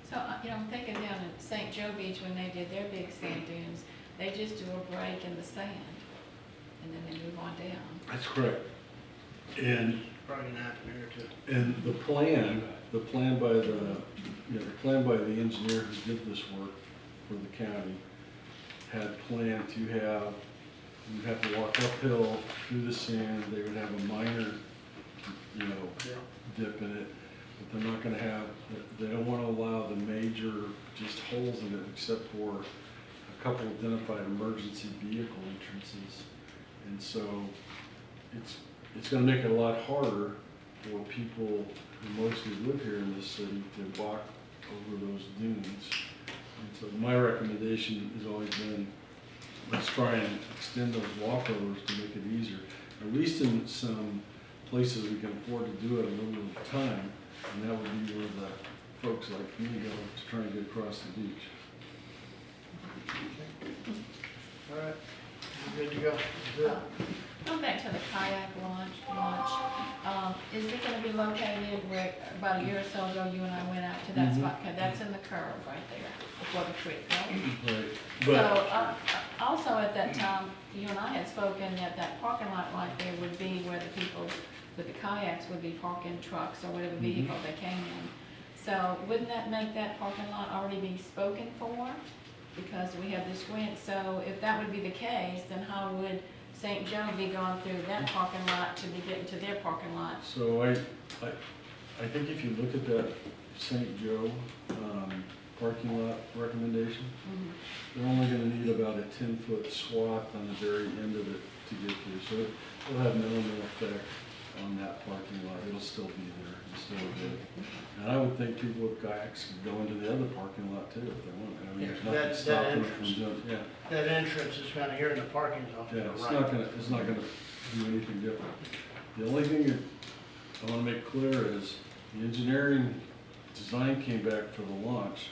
So, you know, I'm thinking down at St. Joe Beach when they did their big sand dunes, they just do a break in the sand. and then they move on down. That's correct. And, Probably gonna happen here too. and the plan by the engineer who did this work for the county had planned to have, you'd have to walk uphill through the sand, they would have a minor, dip in it, but they're not gonna have, they don't wanna allow the major just holes in it except for a couple identified emergency vehicle entrances. And so it's gonna make it a lot harder for people who mostly live here in this city to walk over those dunes. And so my recommendation has always been, let's try and extend those walkovers to make it easier. At least in some places we can afford to do it a little at a time, and that would be where the folks like me go to try and get across the beach. All right, you good to go? Good. Going back to the kayak launch, is it gonna be located where, about a year or so ago, you and I went out to that spot? 'Cause that's in the curve right there, before the creek, right? Right. So, also at that time, you and I had spoken that that parking lot right there would be where the people with the kayaks would be parking trucks or whatever vehicle they came in. So wouldn't that make that parking lot already be spoken for? Because we have this grant, so if that would be the case, then how would St. Joe be going through that parking lot to be getting to their parking lot? So I think if you look at that St. Joe parking lot recommendation, they're only gonna need about a 10-foot swath on the very end of it to get through. So it'll have minimal effect on that parking lot. It'll still be there, it's still good. And I would think people with kayaks could go into the other parking lot too if they want. I mean, there's nothing stopping them from doing, yeah. That entrance is kind of here in the parking zone. Yeah, it's Right. not gonna do anything different. The only thing that I wanna make clear is the engineering design came back for the launch,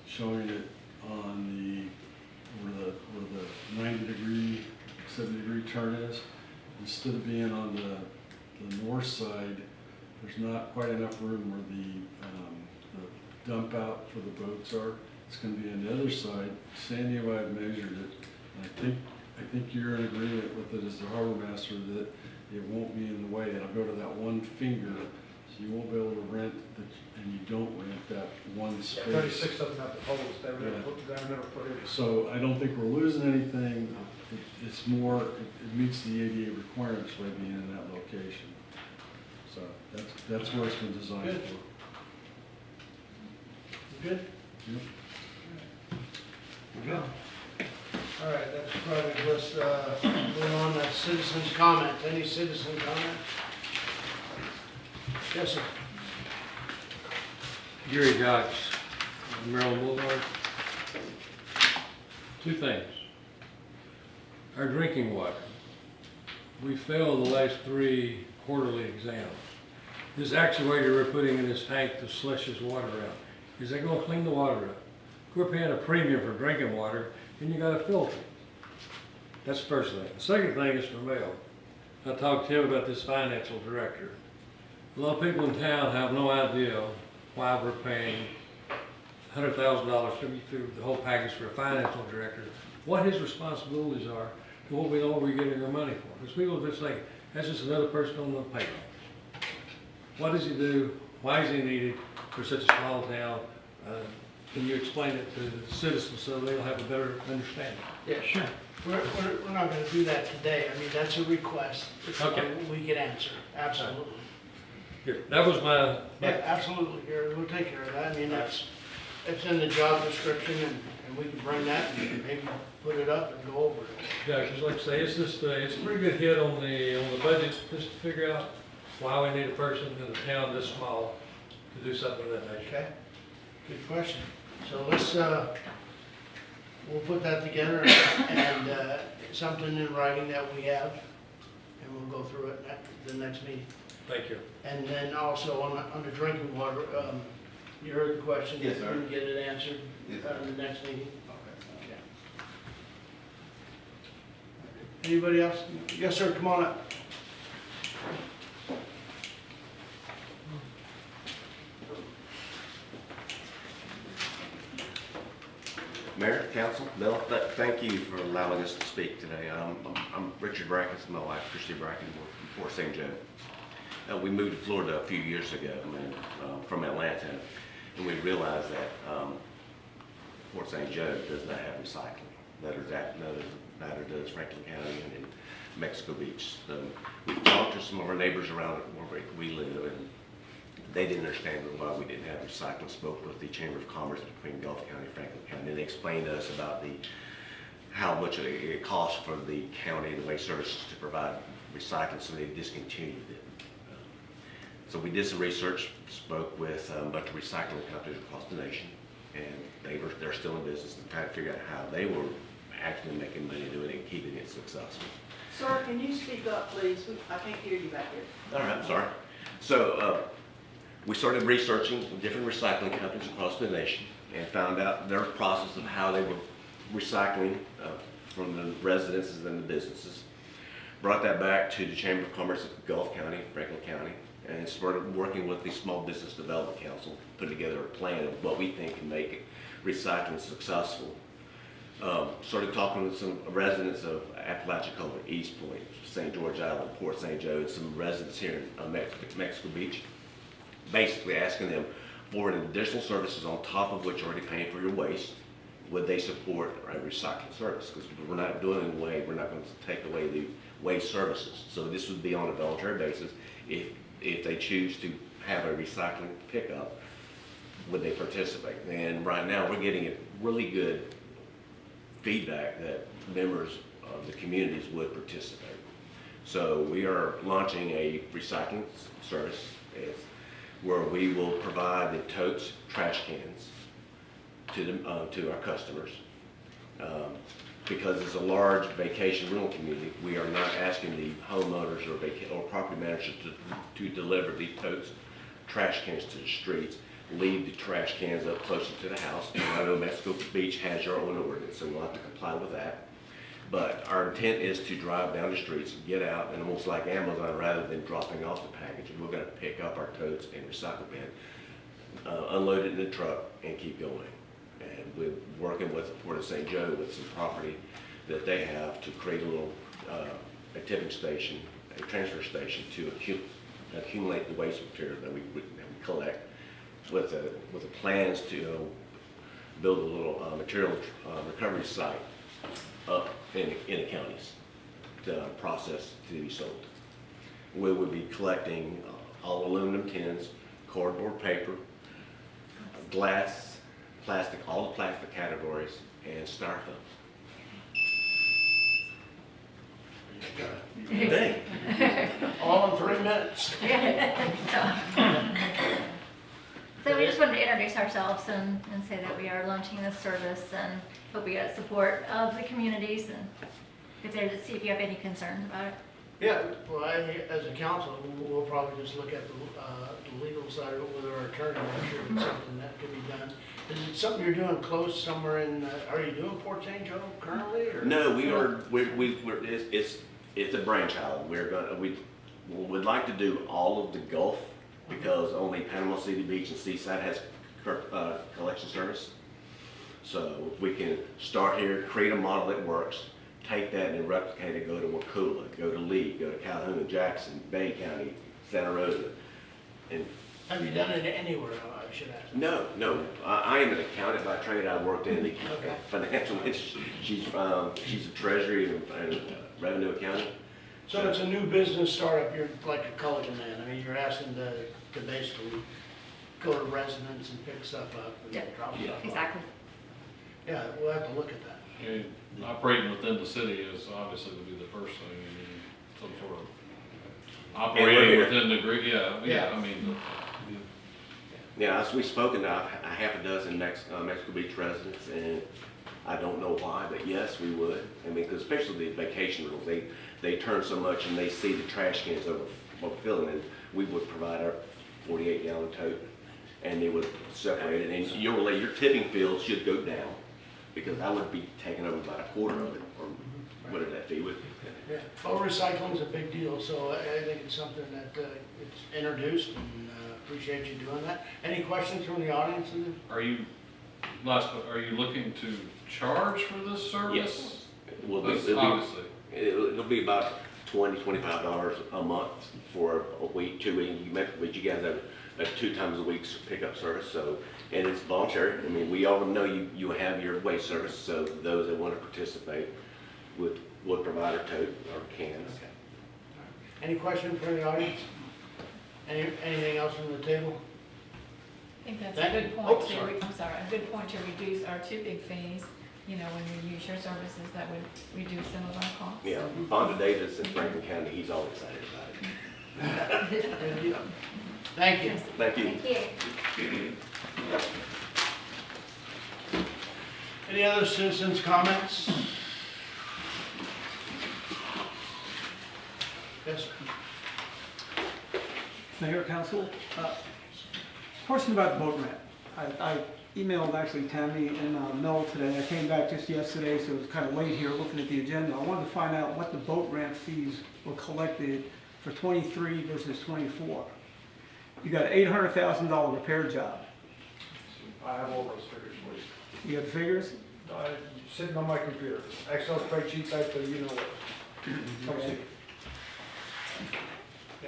showing it on where the 90-degree, 70-degree turn is. Instead of being on the north side, there's not quite enough room where the dump out for the boats are. It's gonna be on the other side. Sandy and I have measured it, and I think you're in agreement with it as the harbor master that it won't be in the way. It'll go to that one finger, so you won't be able to rent, and you don't rent that one space. 36 doesn't have the holes, they were never put in. So I don't think we're losing anything. It's more, it meets the ADA requirements by being in that location. So that's where it's been designed Good. for. You good? Yep. Good. All right, that's probably let's move on to citizens' comments. Any citizen comments? Yes, sir. Gary Cox, Maryland Boulevard. Two things. Our drinking water. We failed the last 3 quarterly exams. This actuator we're putting in this tank to slush this water out, is that gonna clean the water up? We're paying a premium for drinking water, and you gotta filter it. That's the first thing. The second thing is for Mel. I talked to him about this financial director. A lot of people in town have no idea why we're paying $100,000 through the whole package for a financial director, what his responsibilities are, and what we know we're getting our money for. Because people just think, that's just another person on the payroll. What does he do? Why is he needed for such a small town? Can you explain it to the citizens so they'll have a better understanding? Yeah, sure. We're not gonna do that today. I mean, that's a request. It's Okay. something we can answer, absolutely. Here, that was my, Yeah, absolutely, Gary, we'll take care of that. I mean, it's in the job description, and we can bring that and maybe put it up and go over it. yeah, because like I say, it's just, it's a pretty good hit on the budget, just to figure out why we need a person in a town this small to do something of that nature. Okay, good question. So let's, we'll put that together and something in writing that we have, and we'll go through it at the next meeting. Thank you. And then also on the drinking water, you heard the question? Yes, sir. You can get it answered Yes, sir. in the next meeting? Okay. Okay. Anybody else? Yes, sir, come on up. Mayor, council, Bill, Thank you for allowing us to speak today. I'm Richard Brackens, my wife Christy Brackens, from Port St. Joe. We moved to Florida a few years ago from Atlanta, and we realized that Port St. Joe does not have recycling. Neither does Franklin County and Mexico Beach. So we've talked to some of our neighbors around where we live, and they didn't understand why we didn't have recycling. Spoke with the Chamber of Commerce between Gulf County and Franklin County, and they explained to us about how much it costs for the county and the waste services to provide recycling, so they discontinued it. So we did some research, spoke with a bunch of recycling companies across the nation, and they're still in business, and trying to figure out how they were actually making money doing it and keeping it successful. Sir, can you speak up, please? I can't hear you back here. All right, I'm sorry. So we started researching different recycling companies across the nation and found out their process of how they were recycling from the residences and the businesses. Brought that back to the Chamber of Commerce of Gulf County, Franklin County, and started working with the Small Business Development Council, put together a plan of what we think can make recycling successful. Started talking with some residents of Apalachicola, East Point, St. George Island, Port St. Joe, and some residents here in Mexico Beach, basically asking them for an additional services on top of what you're already paying for your waste. Would they support a recycling service? Because we're not doing it away, we're not going to take away the waste services. So this would be on a voluntary basis. If they choose to have a recycling pickup, would they participate? And right now we're getting really good feedback that members of the communities would participate. So we are launching a recycling service where we will provide the totes, trash cans to our customers. Because it's a large vacation rental community, we are not asking the homeowners or property managers to deliver the totes, trash cans to the streets, leave the trash cans up closer to the house. And I know Mexico Beach has your own ordinance, so we'll have to comply with that. But our intent is to drive down the streets, get out, and almost like Amazon, rather than dropping off the package, we're going to pick up our totes and recycle bin, unload it in the truck, and keep going. And we're working with the Port of St. Joe with some property that they have to create a little a tipping station, a transfer station to accumulate the waste material that we collect, with the plans to build a little material recovery site up in the counties to process to be sold. We would be collecting all aluminum tins, cardboard paper, glass, plastic, all the plastic categories, and styrofoam. Dang. All in 3 minutes. So we just wanted to introduce ourselves and say that we are launching this service and hope we get support of the communities, and if there to see if you have any concerns about it. Yeah, well, as a council, we'll probably just look at the legal side of it with our attorney, make sure it's something that can be done. Is it something you're doing close somewhere in, are you doing Port St. Joe currently? Or? No, it's a brainchild. We would like to do all of the Gulf, because only Panama City Beach and Seaside has collection service. So if we can start here, create a model that works, take that and replicate it, go to Wakulla, go to Lee, go to Calhoun, Jackson, Bay County, Santa Rosa. And have you done it anywhere, I should ask? No. I am an accountant by trade. I worked in the financial industry. She's a treasury and revenue accountant. So it's a new business startup, you're like a Culligan man. I mean, you're asking to basically go to residents and pick stuff up and drop stuff off. Exactly. Yeah, we'll have to look at that. I mean, operating within the city is obviously would be the first thing, I mean, some sort of operating within the grid, I mean. Yeah, as we've spoken to a half a dozen Mexico Beach residents, and I don't know why, but yes, we would. I mean, cause especially the vacation rentals, they turn so much and they see the trash cans overfilling, and we would provide our 48-gallon tote, and they would separate it. And your tipping field should go down, because I would be taking over about a quarter of it, or whatever that fee would be. Yeah, well, recycling is a big deal, so I think it's something that it's introduced, and appreciate you doing that. Any questions from the audience? Are you last, are you looking to charge for this service? Yes. Will be, That's it'll obviously. it'll be about $25 a month for a week, 2 weeks. But you guys have a 2 times a week pickup service, so, and it's voluntary. I mean, we all know you have your waste service, so those that want to participate would provide a tote or cans. Any questions from the audience? Anything else on the table? I think that's Thank a good you. point Oh, to, sorry. I'm sorry, a good point to reduce our tipping fees. You know, when we use your services, that would reduce some of our costs. Yeah, Fonda Davis in Franklin County, he's all excited about it. Thank you. Thank you. Thank you. Any other citizens' comments? Yes, sir. Mayor, council, question about the boat ramp. I emailed actually Tammy and Mel today. I came back just yesterday, so it was kind of late here looking at the agenda. I wanted to find out what the boat ramp fees were collected for 23 versus 24. You got an $800,000 repair job. I have all those figures for you. You got the figures? Sitting on my computer. Excel spreadsheets out there, you know what. Come see.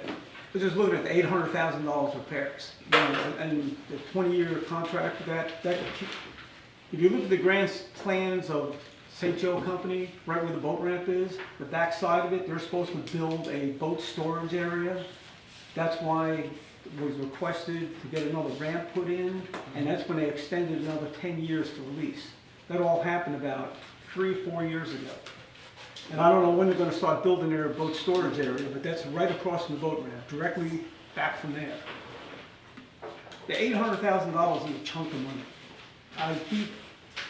I was just looking at the $800,000 repairs, you know, and the 20-year contract for that, if you look at the grand plans of St. Joe Company, right where the boat ramp is, the back side of it, they're supposed to build a boat storage area. That's why it was requested to get another ramp put in, and that's when they extended another 10 years for the lease. That all happened about 3-4 years ago. And I don't know when they're gonna start building their boat storage area, but that's right across from the boat ramp, directly back from there. The $800,000 is a chunk of money.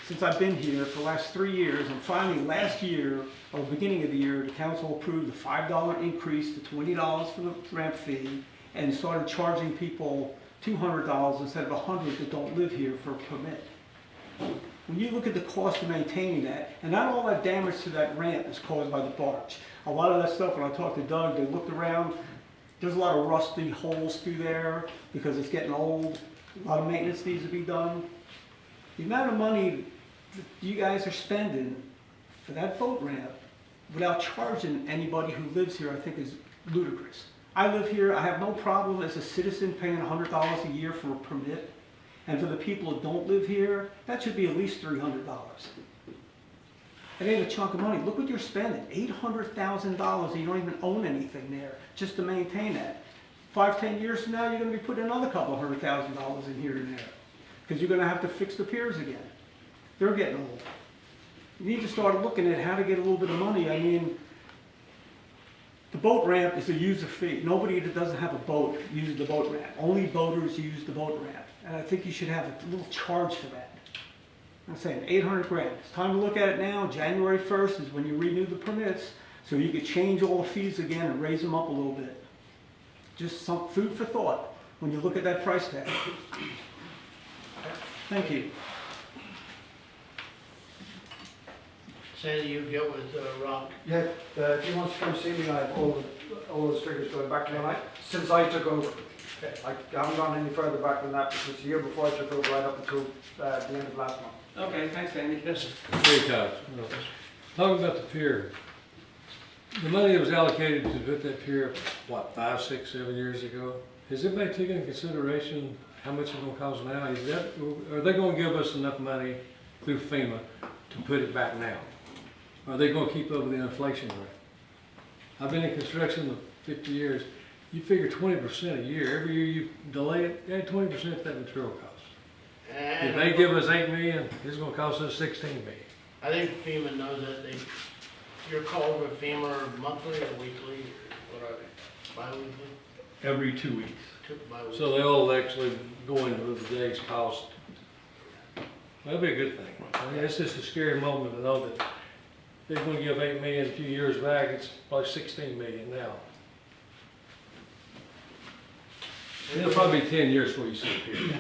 Since I've been here for the last 3 years, and finally last year, or beginning of the year, the council approved a $5 increase to $20 for the ramp fee, and started charging people $200 instead of $100 that don't live here for a permit. When you look at the cost of maintaining that, and not all that damage to that ramp is caused by the barge. A lot of that stuff, when I talked to Doug, they looked around, there's a lot of rusty holes through there because it's getting old. A lot of maintenance needs to be done. The amount of money that you guys are spending for that boat ramp without charging anybody who lives here, I think is ludicrous. I live here, I have no problem as a citizen paying $100 a year for a permit. And for the people that don't live here, that should be at least $300. It ain't a chunk of money. Look what you're spending, $800,000, and you don't even own anything there, just to maintain that. 5-10 years from now, you're gonna be putting another couple $100,000 in here and there, because you're gonna have to fix the piers again. They're getting old. You need to start looking at how to get a little bit of money. I mean, the boat ramp is a user fee. Nobody that doesn't have a boat uses the boat ramp. Only boaters use the boat ramp. And I think you should have a little charge for that. I'm saying 800 grand. It's time to look at it now. January 1st is when you renew the permits, so you could change all the fees again and raise them up a little bit. Just some food for thought when you look at that price tag. Thank you. Sandy, you get with Rob. Yeah, if he wants to come see me, I have all those figures going back to when since I took over. I haven't gone any further back than that because the year before I took over right up until the end of last month. Okay, thanks, Andy. Yes, sir. Hey, Todd. Talking about the pier, the money that was allocated to put that pier up, what, 5, 6, 7 years ago? Has anybody taken into consideration how much it's gonna cost now? Are they gonna give us enough money through FEMA to put it back now? Are they gonna keep up with the inflation rate? I've been in construction for 50 years. You figure 20% a year. Every year you delay it, add 20% to that material cost. If they give us $8 million, it's gonna cost us $16 million. I think FEMA knows that you're called with FEMA monthly or weekly, or what are they, bi-weekly? Every 2 weeks. Bi-weekly. So they'll actually go into the day's cost. That'll be a good thing. I mean, it's just a scary moment to know that they're gonna give $8 million a few years back, it's probably $16 million now. It'll probably be 10 years before you see it here.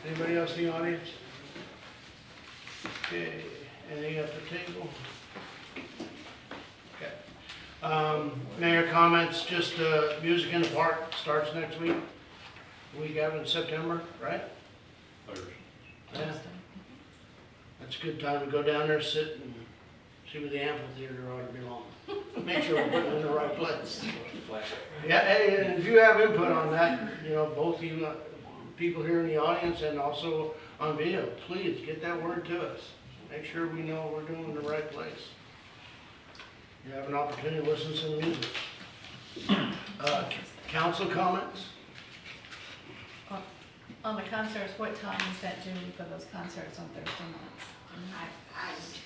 Anybody else in the audience? Okay, anything at the table? Okay. Mayor comments, just music in the park starts next week. week out in September, right? Thursday. Yeah. That's a good time to go down there, sit and see where the amphitheater ought to belong. Make sure we're putting it in the right place. Yeah, hey, and if you have input on that, you know, both you people here in the audience and also on video, please get that word to us. Make sure we know we're doing it in the right place. You have an opportunity to listen to some music. Council comments? On the concerts, what time is that due for those concerts on Thursday nights?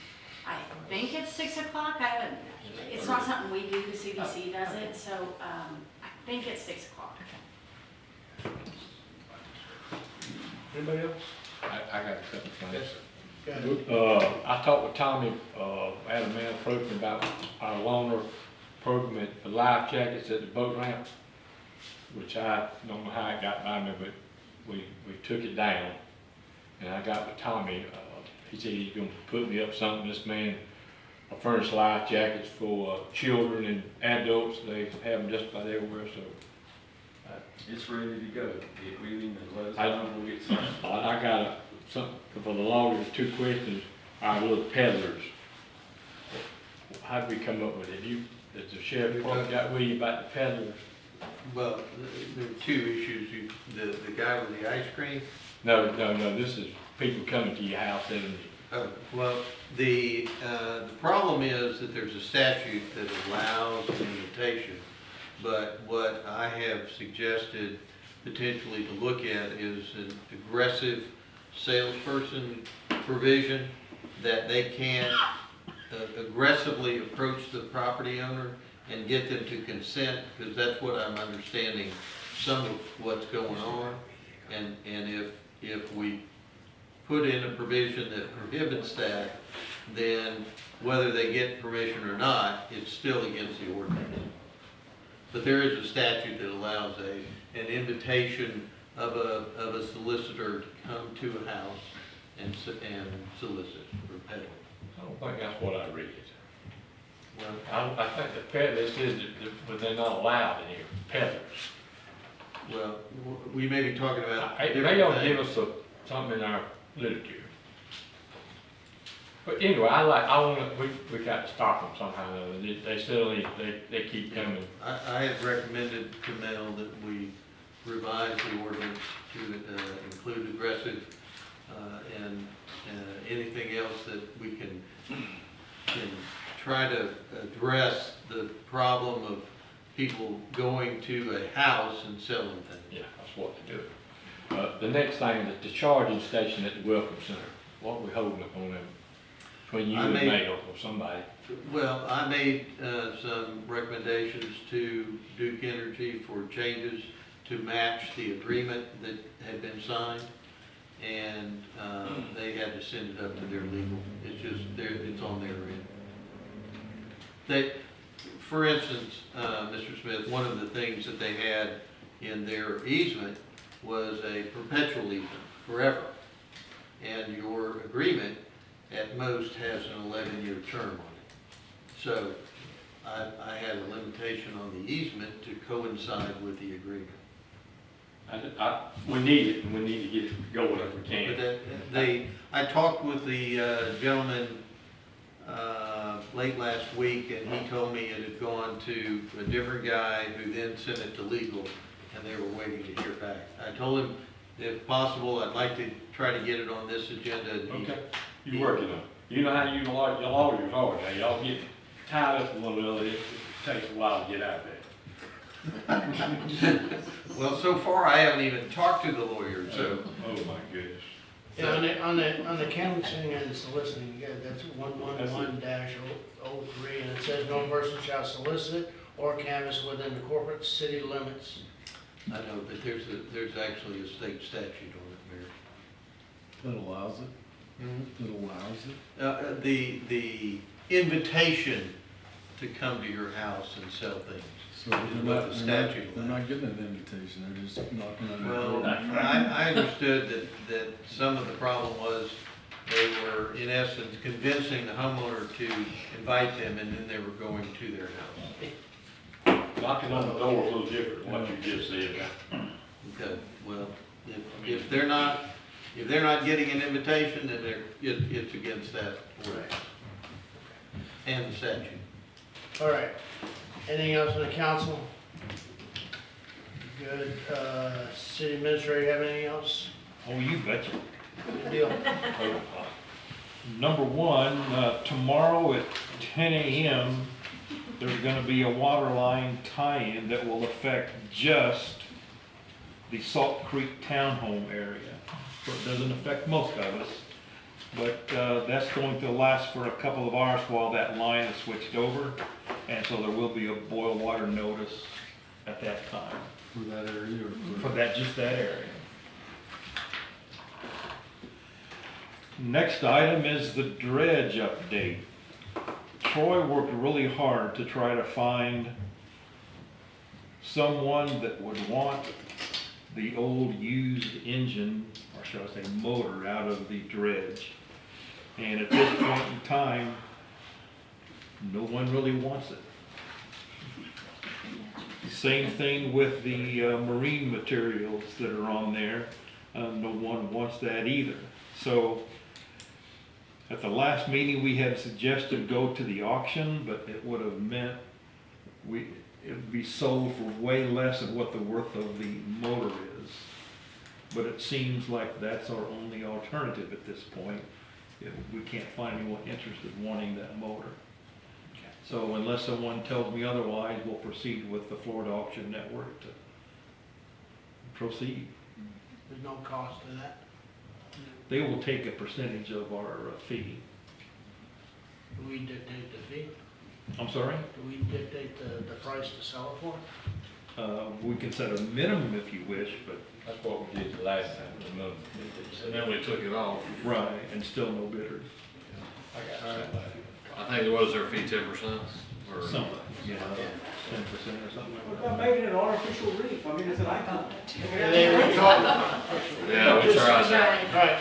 I think it's 6 o'clock. I haven't, it's not something we do, the CDC does it, so I think it's 6 o'clock. Anybody else? I got a couple things. Yes. I talked with Tommy, had a man approach me about our loaner program for life jackets at the boat ramp, which I don't know how it got by me, but we took it down. And I got with Tommy, he said he's gonna put me up something. This man furnish life jackets for children and adults. They have them just about everywhere, so. It's ready to go. Get with him and let us I- know, we'll get some. I got something for the lawyers, 2 questions. Our little peddlers. How'd we come up with it? Did the sheriff department got with you about the peddlers? Well, there were 2 issues. The guy with the ice cream. No, this is people coming to your house and. Oh, well, the problem is that there's a statute that allows an invitation, but what I have suggested potentially to look at is an aggressive salesperson provision that they can aggressively approach the property owner and get them to consent, because that's what I'm understanding some of what's going on. And if we put in a provision that prohibits that, then whether they get permission or not, it's still against the ordinance. But there is a statute that allows an invitation of a solicitor to come to a house and solicit or peddle. I don't think that's what I read. Well, I think the peddlers says but they're not allowed in here, peddlers. well, we may be talking about They different don't things. give us something in our literature. But anyway, we got to stop them somehow or other. They still they keep coming. I have recommended to Mel that we revise the ordinance to include aggressive and anything else that we can try to address the problem of people going to a house and selling things. Yeah, that's what they do. The next thing is the charging station at the Welcome Center. What are we holding up on them? Between you and Mail or somebody? Well, I made some recommendations to Duke Energy for changes to match the agreement that had been signed, and they had to send it up to their legal. It's just, it's on their end. They, for instance, Mr. Smith, one of the things that they had in their easement was a perpetual easement, forever. And your agreement at most has an 11-year term on it. So I had a limitation on the easement to coincide with the agreement. We need it, and we need to get it going if we can. But I talked with the gentleman late last week, and he told me it had gone to a different guy who then sent it to legal, and they were waiting to hear back. I told him, if possible, I'd like to try to get it on this agenda. Okay, you're working on it. You know how your lawyers are, now y'all get tied up with one another, it takes a while to get out of there. Well, so far, I haven't even talked to the lawyer, so. Oh, my goodness. Yeah, on the canvassing and soliciting, yeah, that's 111-03, and it says no person shall solicit or canvass within the corporate city limits. I know, but there's actually a state statute on it, Mayor. That allows it? Mm-hmm. That allows it? The invitation to come to your house and sell things So is what the statute they're allows. not getting an invitation, they're just knocking on the Well, door. I understood that some of the problem was they were, in essence, convincing the homeowner to invite them, and then they were going to their house. Knocking on the door is a little different than what you just said. Okay. Well, if they're not getting an invitation, then it's against that ordinance and the statute. All right. Anything else from the council? Good. City administrator, have anything else? Oh, you betcha. Good deal. Number one, tomorrow at 10 a.m., there's gonna be a water line tie-in that will affect just the Salt Creek Townhome area. So it doesn't affect most of us, but that's going to last for a couple of hours while that line is switched over. And so there will be a boil water notice at that time. For that area or For that, just that area. Next item is the dredge update. Troy worked really hard to try to find someone that would want the old used engine, or shall I say motor, out of the dredge. And at this point in time, no one really wants it. Same thing with the marine materials that are on there. No one wants that either. So at the last meeting, we had suggested go to the auction, but it would have meant it would be sold for way less than what the worth of the motor is. But it seems like that's our only alternative at this point, if we can't find anyone interested in wanting that motor. So unless someone tells me otherwise, we'll proceed with the Florida Auction Network to proceed. There's no cost to that. They will take a percentage of our fee. Do we dictate the fee? I'm sorry? Do we dictate the price to sell it for? We can set a minimum if you wish, but. That's what we did the last time, the minimum. And then we took it off. Right, and still no bidders. I think it was their fee 10%, or Something, you know, 10% or something What like about that. making it an artificial reef? I mean, it's an icon. Yeah, we tried that. Right.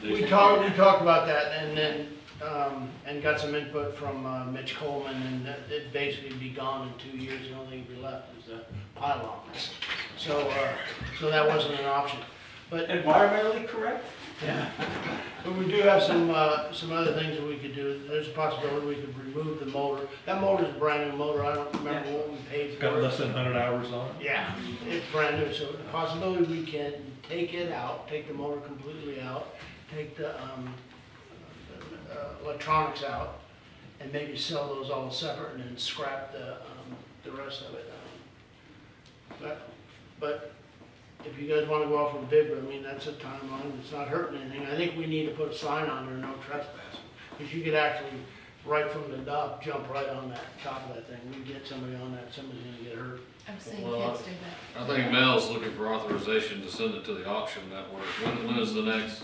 We talked about that and then, and got some input from Mitch Coleman, and it'd basically be gone in 2 years. The only thing to be left is the pylons. So that wasn't an option. But Environmentally correct? yeah, but we do have some other things that we could do. There's a possibility we could remove the motor. That motor's a brand new motor. I don't remember what we paid It's for got it. less than 100 hours on it. Yeah, it's brand new, so the possibility we can take it out, take the motor completely out, take the electronics out, and maybe sell those all separate and then scrap the rest of it. But if you guys wanna go out for a bid, I mean, that's a timeline, it's not hurting anything. I think we need to put a sign on there, no trespassing. Because you could actually, right from the dock, jump right on that top of that thing. We get somebody on that, somebody's gonna get hurt. I've seen Well, kids do that. I think Mel's looking for authorization to send it to the auction network. When is the next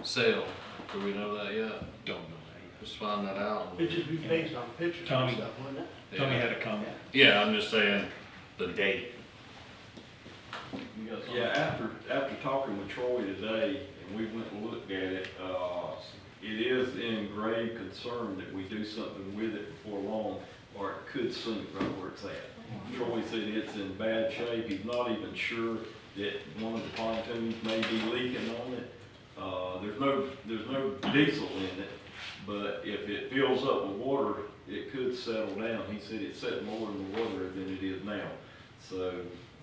sale? Do we know that yet? Don't know Just find that out. It'd just be based on pictures and Tommy. stuff, wouldn't it? that. Tommy had a comment. Yeah, I'm just saying the date. Yeah, after talking with Troy today, and we went and looked at it, it is in grave concern that we do something with it before long, or it could sink right where it's at. Troy said it's in bad shape. He's not even sure that one of the pontoons may be leaking on it. There's no diesel in it, but if it fills up with water, it could settle down. He said it's setting more in the water than it is now. So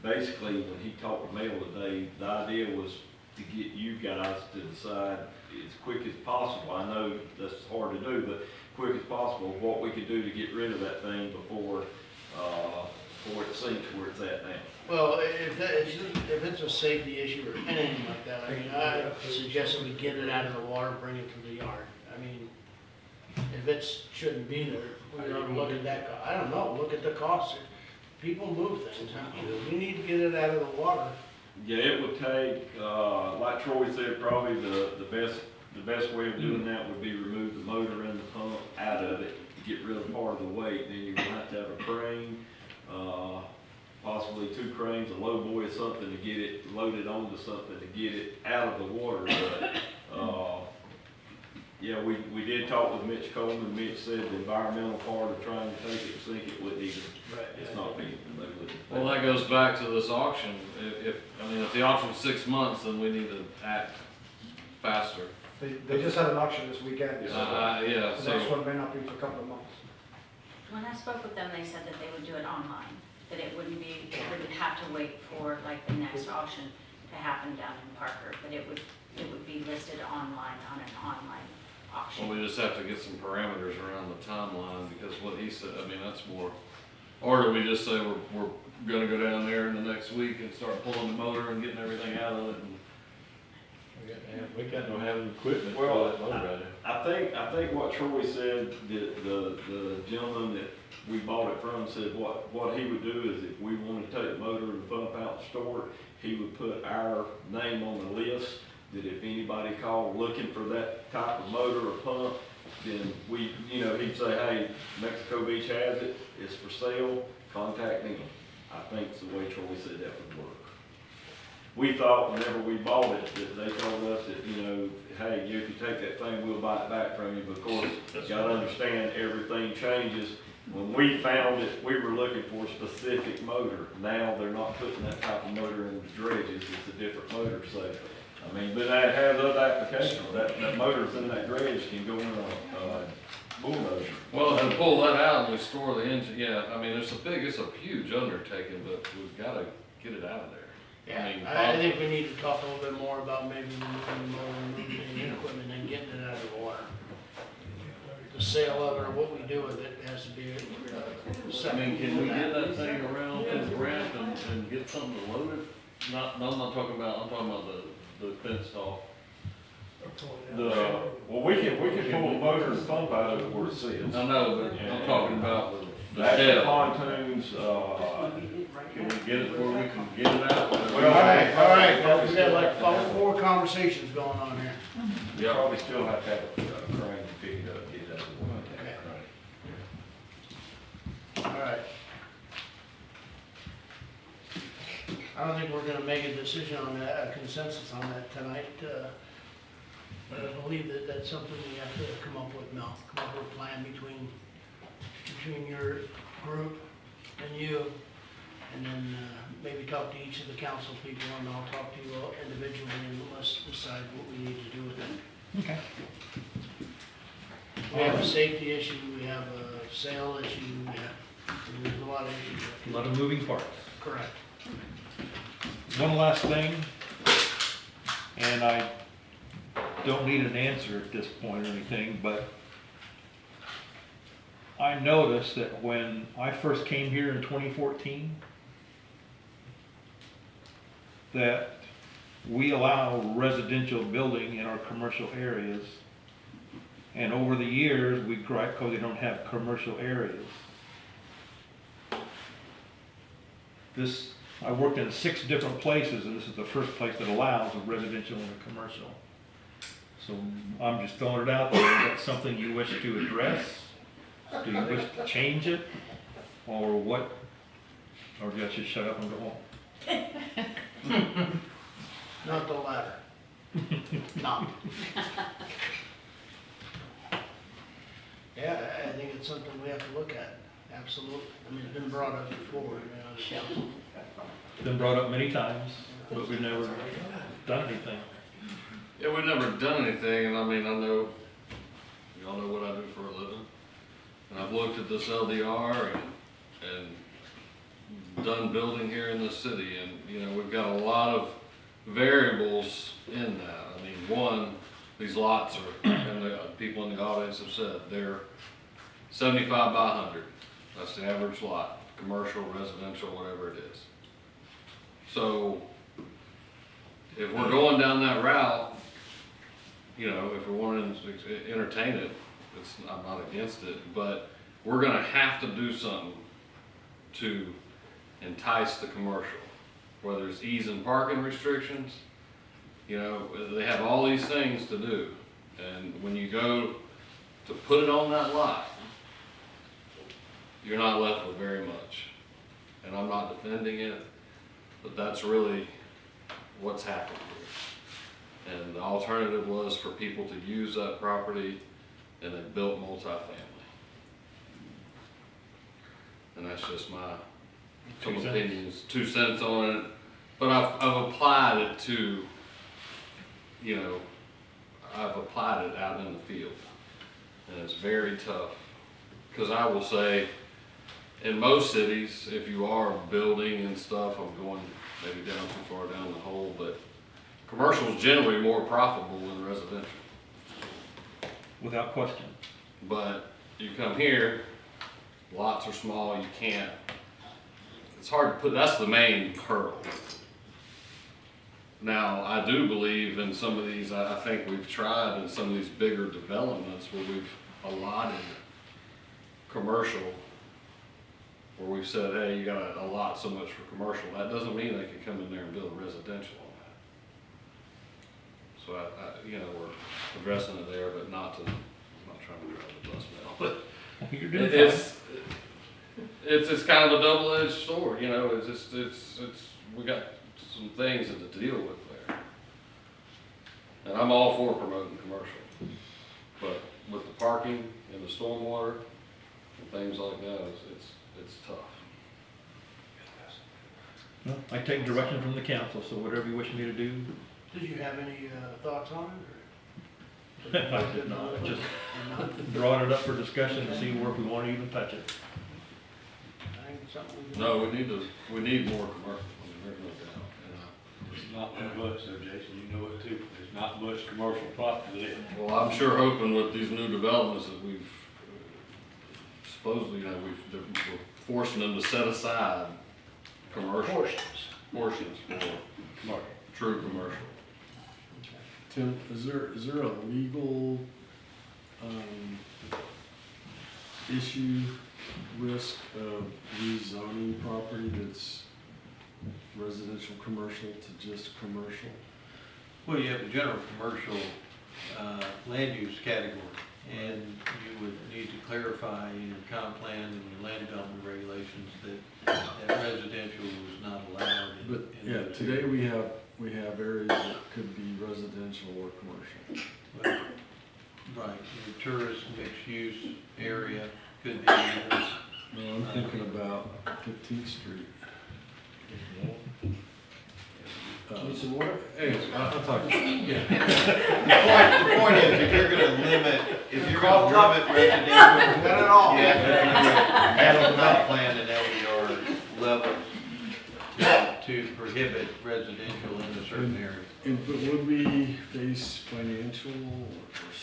basically, when he talked to Mel today, the idea was to get you guys to decide as quick as possible. I know that's hard to do, but quick as possible, what we could do to get rid of that thing before it sinks where it's at now. Well, if it's a safety issue or anything like that, I mean, I suggest that we get it out of the water, bring it to the yard. I mean, if it shouldn't be there, we ought to look at that, I don't know, look at the cost. People move things, we need to get it out of the water. Yeah, it would take, like Troy said, probably the best way of doing that would be remove the motor and the pump out of it, get rid of part of the weight. Then you're gonna have to have a crane, possibly 2 cranes, a low boy or something to get it loaded onto something to get it out of the water. But Yeah, we did talk with Mitch Coleman. Mitch said the environmental part of trying to take it and sink it wouldn't even, it's not feasible. They wouldn't. Well, that goes back to this auction. If the auction's 6 months, then we need to act faster. They just had an auction this weekend, so Yeah, the next one may not be for a couple of months. When I spoke with them, they said that they would do it online, that it wouldn't have to wait for like the next auction to happen down in Parker, but it would be listed online on an online auction. Well, we just have to get some parameters around the timeline, because what he said, that's more, or do we just say we're gonna go down there in the next week and start pulling the motor and getting everything out of it? And We got no having equipment. Well, for that motor right I think what Troy said, the gentleman that we bought it from said what he would do is if we wanted to take the motor and pump out and store it, he would put our name on the list, that if anybody called looking for that type of motor or pump, then he'd say, hey, Mexico Beach has it, it's for sale, contact them. I think it's the way Troy said that would work. We thought whenever we bought it, that they told us that, hey, if you take that thing, we'll buy it back from you. But of course, you gotta understand, everything changes. When we found it, we were looking for a specific motor. Now they're not putting that type of motor in the dredges, it's a different motor, so. But that has other applications. That motor's in that dredge can go in a bulldozer. well, if we pull that out and we store the engine, it's a huge undertaking, but we've gotta get it out of there. Yeah, I think we need to talk a little bit more about maybe removing the motor, removing the equipment and getting it out of the water. The sale of it or what we do with it has to be separate. Can we get that thing around to the ramp and get something to load it? I'm not talking about, I'm talking about the fenced off. We can pull the motor and pump out of it where it sits. I know, but I'm talking about the Actual shed. pontoons, Can we get it where we can get it out? All right, we got like 4 conversations going on here. you probably still have to have a crane to pick it up, get it out of the way. Okay. All right. I don't think we're gonna make a decision on that, a consensus on that tonight, but I believe that that's something we have to come up with, Mel. Come up with a plan between your group and you, and then maybe talk to each of the council people, and I'll talk to you all individually, and let's decide what we need to do with it. Okay. We have a safety issue, we have a sale issue, there's a lot of issues. A lot of moving parts. Correct. One last thing, and I don't need an answer at this point or anything, but I noticed that when I first came here in 2014, that we allow residential building in our commercial areas, and over the years, we gripe because they don't have commercial areas. I worked in 6 different places, and this is the first place that allows a residential and a commercial. So I'm just throwing it out there. Is that something you wish to address? Do you wish to change it? Or what? Or do you just shut up and go home? Not the latter. No. Yeah, I think it's something we have to look at, absolutely. It's been brought up before, the council. Been brought up many times, but we've never done anything. Yeah, we've never done anything, and I know, y'all know what I do for a living. And I've looked at this LDR and done building here in the city, and, we've got a lot of variables in that. One, these lots are, and the people in the audience have said, they're 75 by 100. That's the average lot, commercial, residential, whatever it is. So, if we're going down that route, if we want to entertain it, I'm not against it, but we're gonna have to do something to entice the commercial, whether it's easing parking restrictions. They have all these things to do, and when you go to put it on that lot, you're not left with very much. And I'm not defending it, but that's really what's happened here. And the alternative was for people to use that property, and they built multifamily. And that's just my some 2 cents. opinions, 2 cents on it. But I've applied it to, you know, I've applied it out in the field. And it's very tough. Because I will say, in most cities, if you are building and stuff, I'm going maybe down too far down the hole, but commercial is generally more profitable than residential. Without question. But you come here, lots are small, you can't, it's hard to put, that's the main hurdle. Now, I do believe in some of these, I think we've tried in some of these bigger developments where we've allotted commercial, where we've said, hey, you gotta allot so much for commercial. That doesn't mean they can come in there and build residential on that. So I you know, we're addressing it there, but not to, I'm not trying to drive the bus now, but You're doing it's kind of a double-edged sword, you know, it's just, we got some things to deal with there. And I'm all for promoting commercial, but with the parking and the stormwater and things like that, it's tough. Well, I take direction from the council, so whatever you wish me to do. Did you have any thoughts on it? Or? I did not, I just brought it up for discussion to see where we want to even touch it. I think it's something we can- No, we need more commercial, I mean, there's no doubt. There's not that much there, Jason, you know it too. There's not much commercial property there. Well, I'm sure hoping with these new developments that we've supposedly, you know, we're forcing them to set aside commercial portions for true commercial. Tim, is there a legal, issue, risk of rezoning property that's residential commercial to just commercial? Well, you have a general commercial land use category, and you would need to clarify in your comp plan and your land development regulations that residential is not allowed. But, yeah, today we have areas that could be residential or commercial. Well, right, your tourist mixed use area could be. No, I'm thinking about 15th Street. Need some water? Anyway, I'll talk. Yeah. The point is, if you're gonna limit residential. Not at all. Yeah, have a comp plan and LDR level to prohibit residential in a certain area. But would we face financial or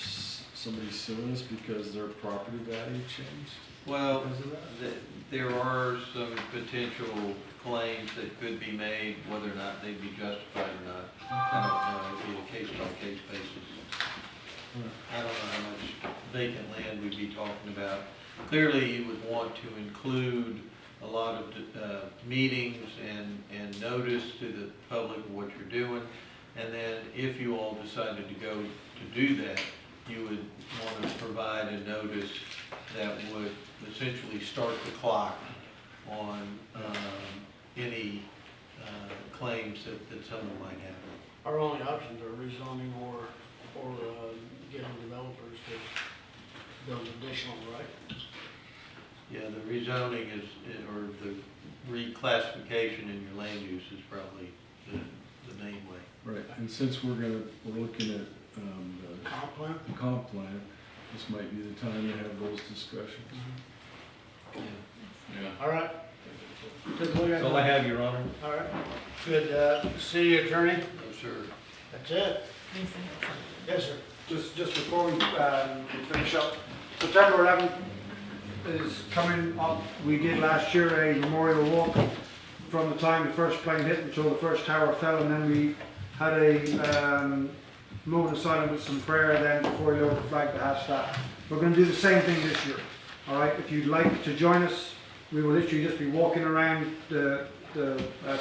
somebody suing us because their property value changed? Well, Because of that? there are some potential claims that could be made, whether or not they'd be justified or not. I don't know, it'd be a case-by-case basis. I don't know how much vacant land we'd be talking about. Clearly, you would want to include a lot of meetings and notice to the public of what you're doing. And then if you all decided to go to do that, you would want to provide a notice that would essentially start the clock on any claims that someone might have. Our only options are rezoning or getting developers to build additional, right? Yeah, the rezoning is, or the reclassification in your land use is probably the main way. Right, and since we're looking at the Comp plan? comp plan, this might be the time to have those discussions. Yeah. All right. Take a look at That's all I have, Your Honor. All right. Good. City attorney? No, sir. That's it? Yes, sir. Just before we finish up, September 11th is coming up. We did last year a memorial walk from the time the first plane hit until the first tower fell, and then we had a moment of silence with some prayer then before we lowered the flag to half-staff. We're going to do the same thing this year. All right, if you'd like to join us, we will literally just be walking around the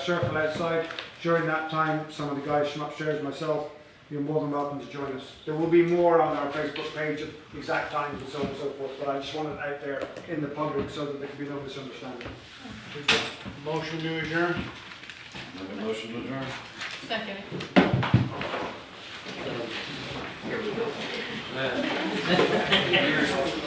circle outside. During that time, some of the guys from upstairs, myself, you're more than welcome to join us. There will be more on our Facebook page of exact times and so on and so forth, but I just want it out there in the public so that there can be no misunderstanding. Motion to adjourn? Make a motion to adjourn? Second. Here we go.